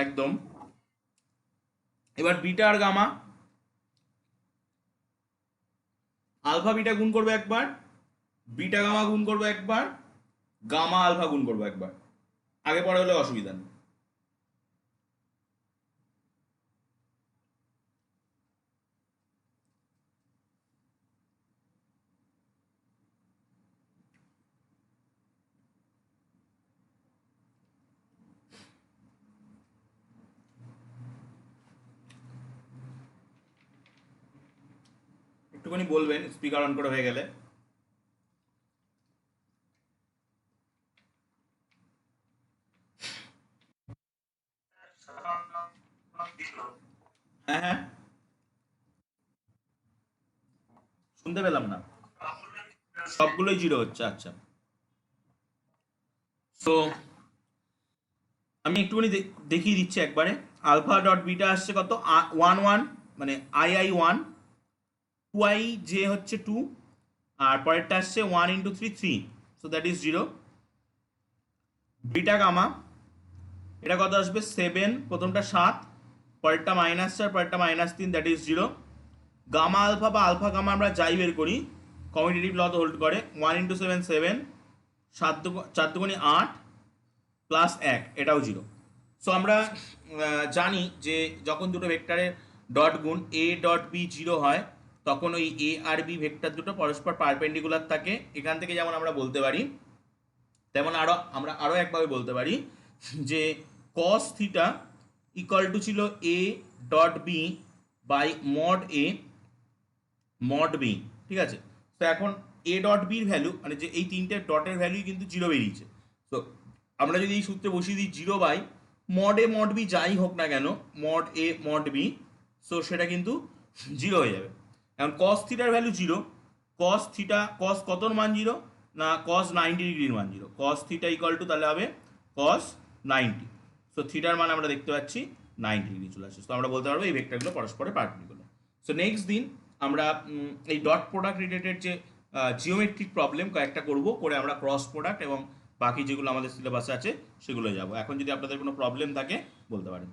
একদম। এবার বিটা আর গামা, আলফা বিটা গুণ করবো একবার, বিটা গামা গুণ করবো একবার, গামা আলফা গুণ করবো একবার। আগে পরে হলে অসুবিধা নেই। একটুখানি বলবেন স্পিকার অন করে হয়ে গেলে। হ্যাঁ হ্যাঁ, শুনতে পেলাম না। সবগুলোই জিরো হচ্ছে, আচ্ছা। সো আমি একটুখানি দেখিয়ে দিচ্ছি একবারে। আলফা ডট বিটা আসছে কত, 1 1, মানে i1, 2i জে হচ্ছে 2, আর পরেরটা আসছে 1 × 3 3, so that is 0। Beta gamma, এটা কত আসবে 7, প্রথমটা 7, পরেরটা -4, পরেরটা -3, দ্যাট ইজ 0। গামা আলফা বা আলফা গামা আমরা যাই বের করি, কমিউটেটিভ ল তো হোল্ড করে। 1 × 7 7, 4 × 2 = 8 প্লাস 1, এটাও 0। সো আমরা জানি যে যখন দুটো ভেক্টরের ডট গুণ এ ডট বি 0 হয়, তখন ওই এ আর বি ভেক্টর দুটো পরস্পর পারপেন্ডিকুলার থাকে। এখান থেকে যেমন আমরা বলতে পারি, তেমন আমরা আরও একভাবে বলতে পারি যে cos থিটা ইকুয়াল টু ছিল A dot B by mod B, ঠিক আছে? তো এখন এ ডট বির ভ্যালু, মানে যে এই তিনটে ডটের ভ্যালুই কিন্তু 0 বেরিয়েছে। তো আমরা যদি এই সূত্রে বসিয়ে দিই 0 by mod A mod B যাই হোক না কেন, mod A mod B, so সেটা কিন্তু 0 হয়ে যাবে। এখন cos থিটার ভ্যালু 0, cos থিটা, cos কতর মান 0 না, cos 90 ডিগ্রির মান 0। cos থিটা ইকুয়াল টু তাহলে হবে cos 90। সো থিটার মান আমরা দেখতে পাচ্ছি 90 ডিগ্রি চলে আসছে। তো আমরা বলতে পারবো এই ভেক্টরগুলো পরস্পরের পারপেন্ডিকুলার। সো নেক্সট দিন আমরা এই ডট প্রোডাক্ট রিলেটেড যে জিওমেট্রিক প্রবলেম কয়েকটা করব, করে আমরা ক্রস প্রোডাক্ট এবং বাকি যেগুলো আমাদের সিলেবাসে আছে সেগুলো যাব। এখন যদি আপনাদের কোনো প্রবলেম থাকে বলতে পারেন।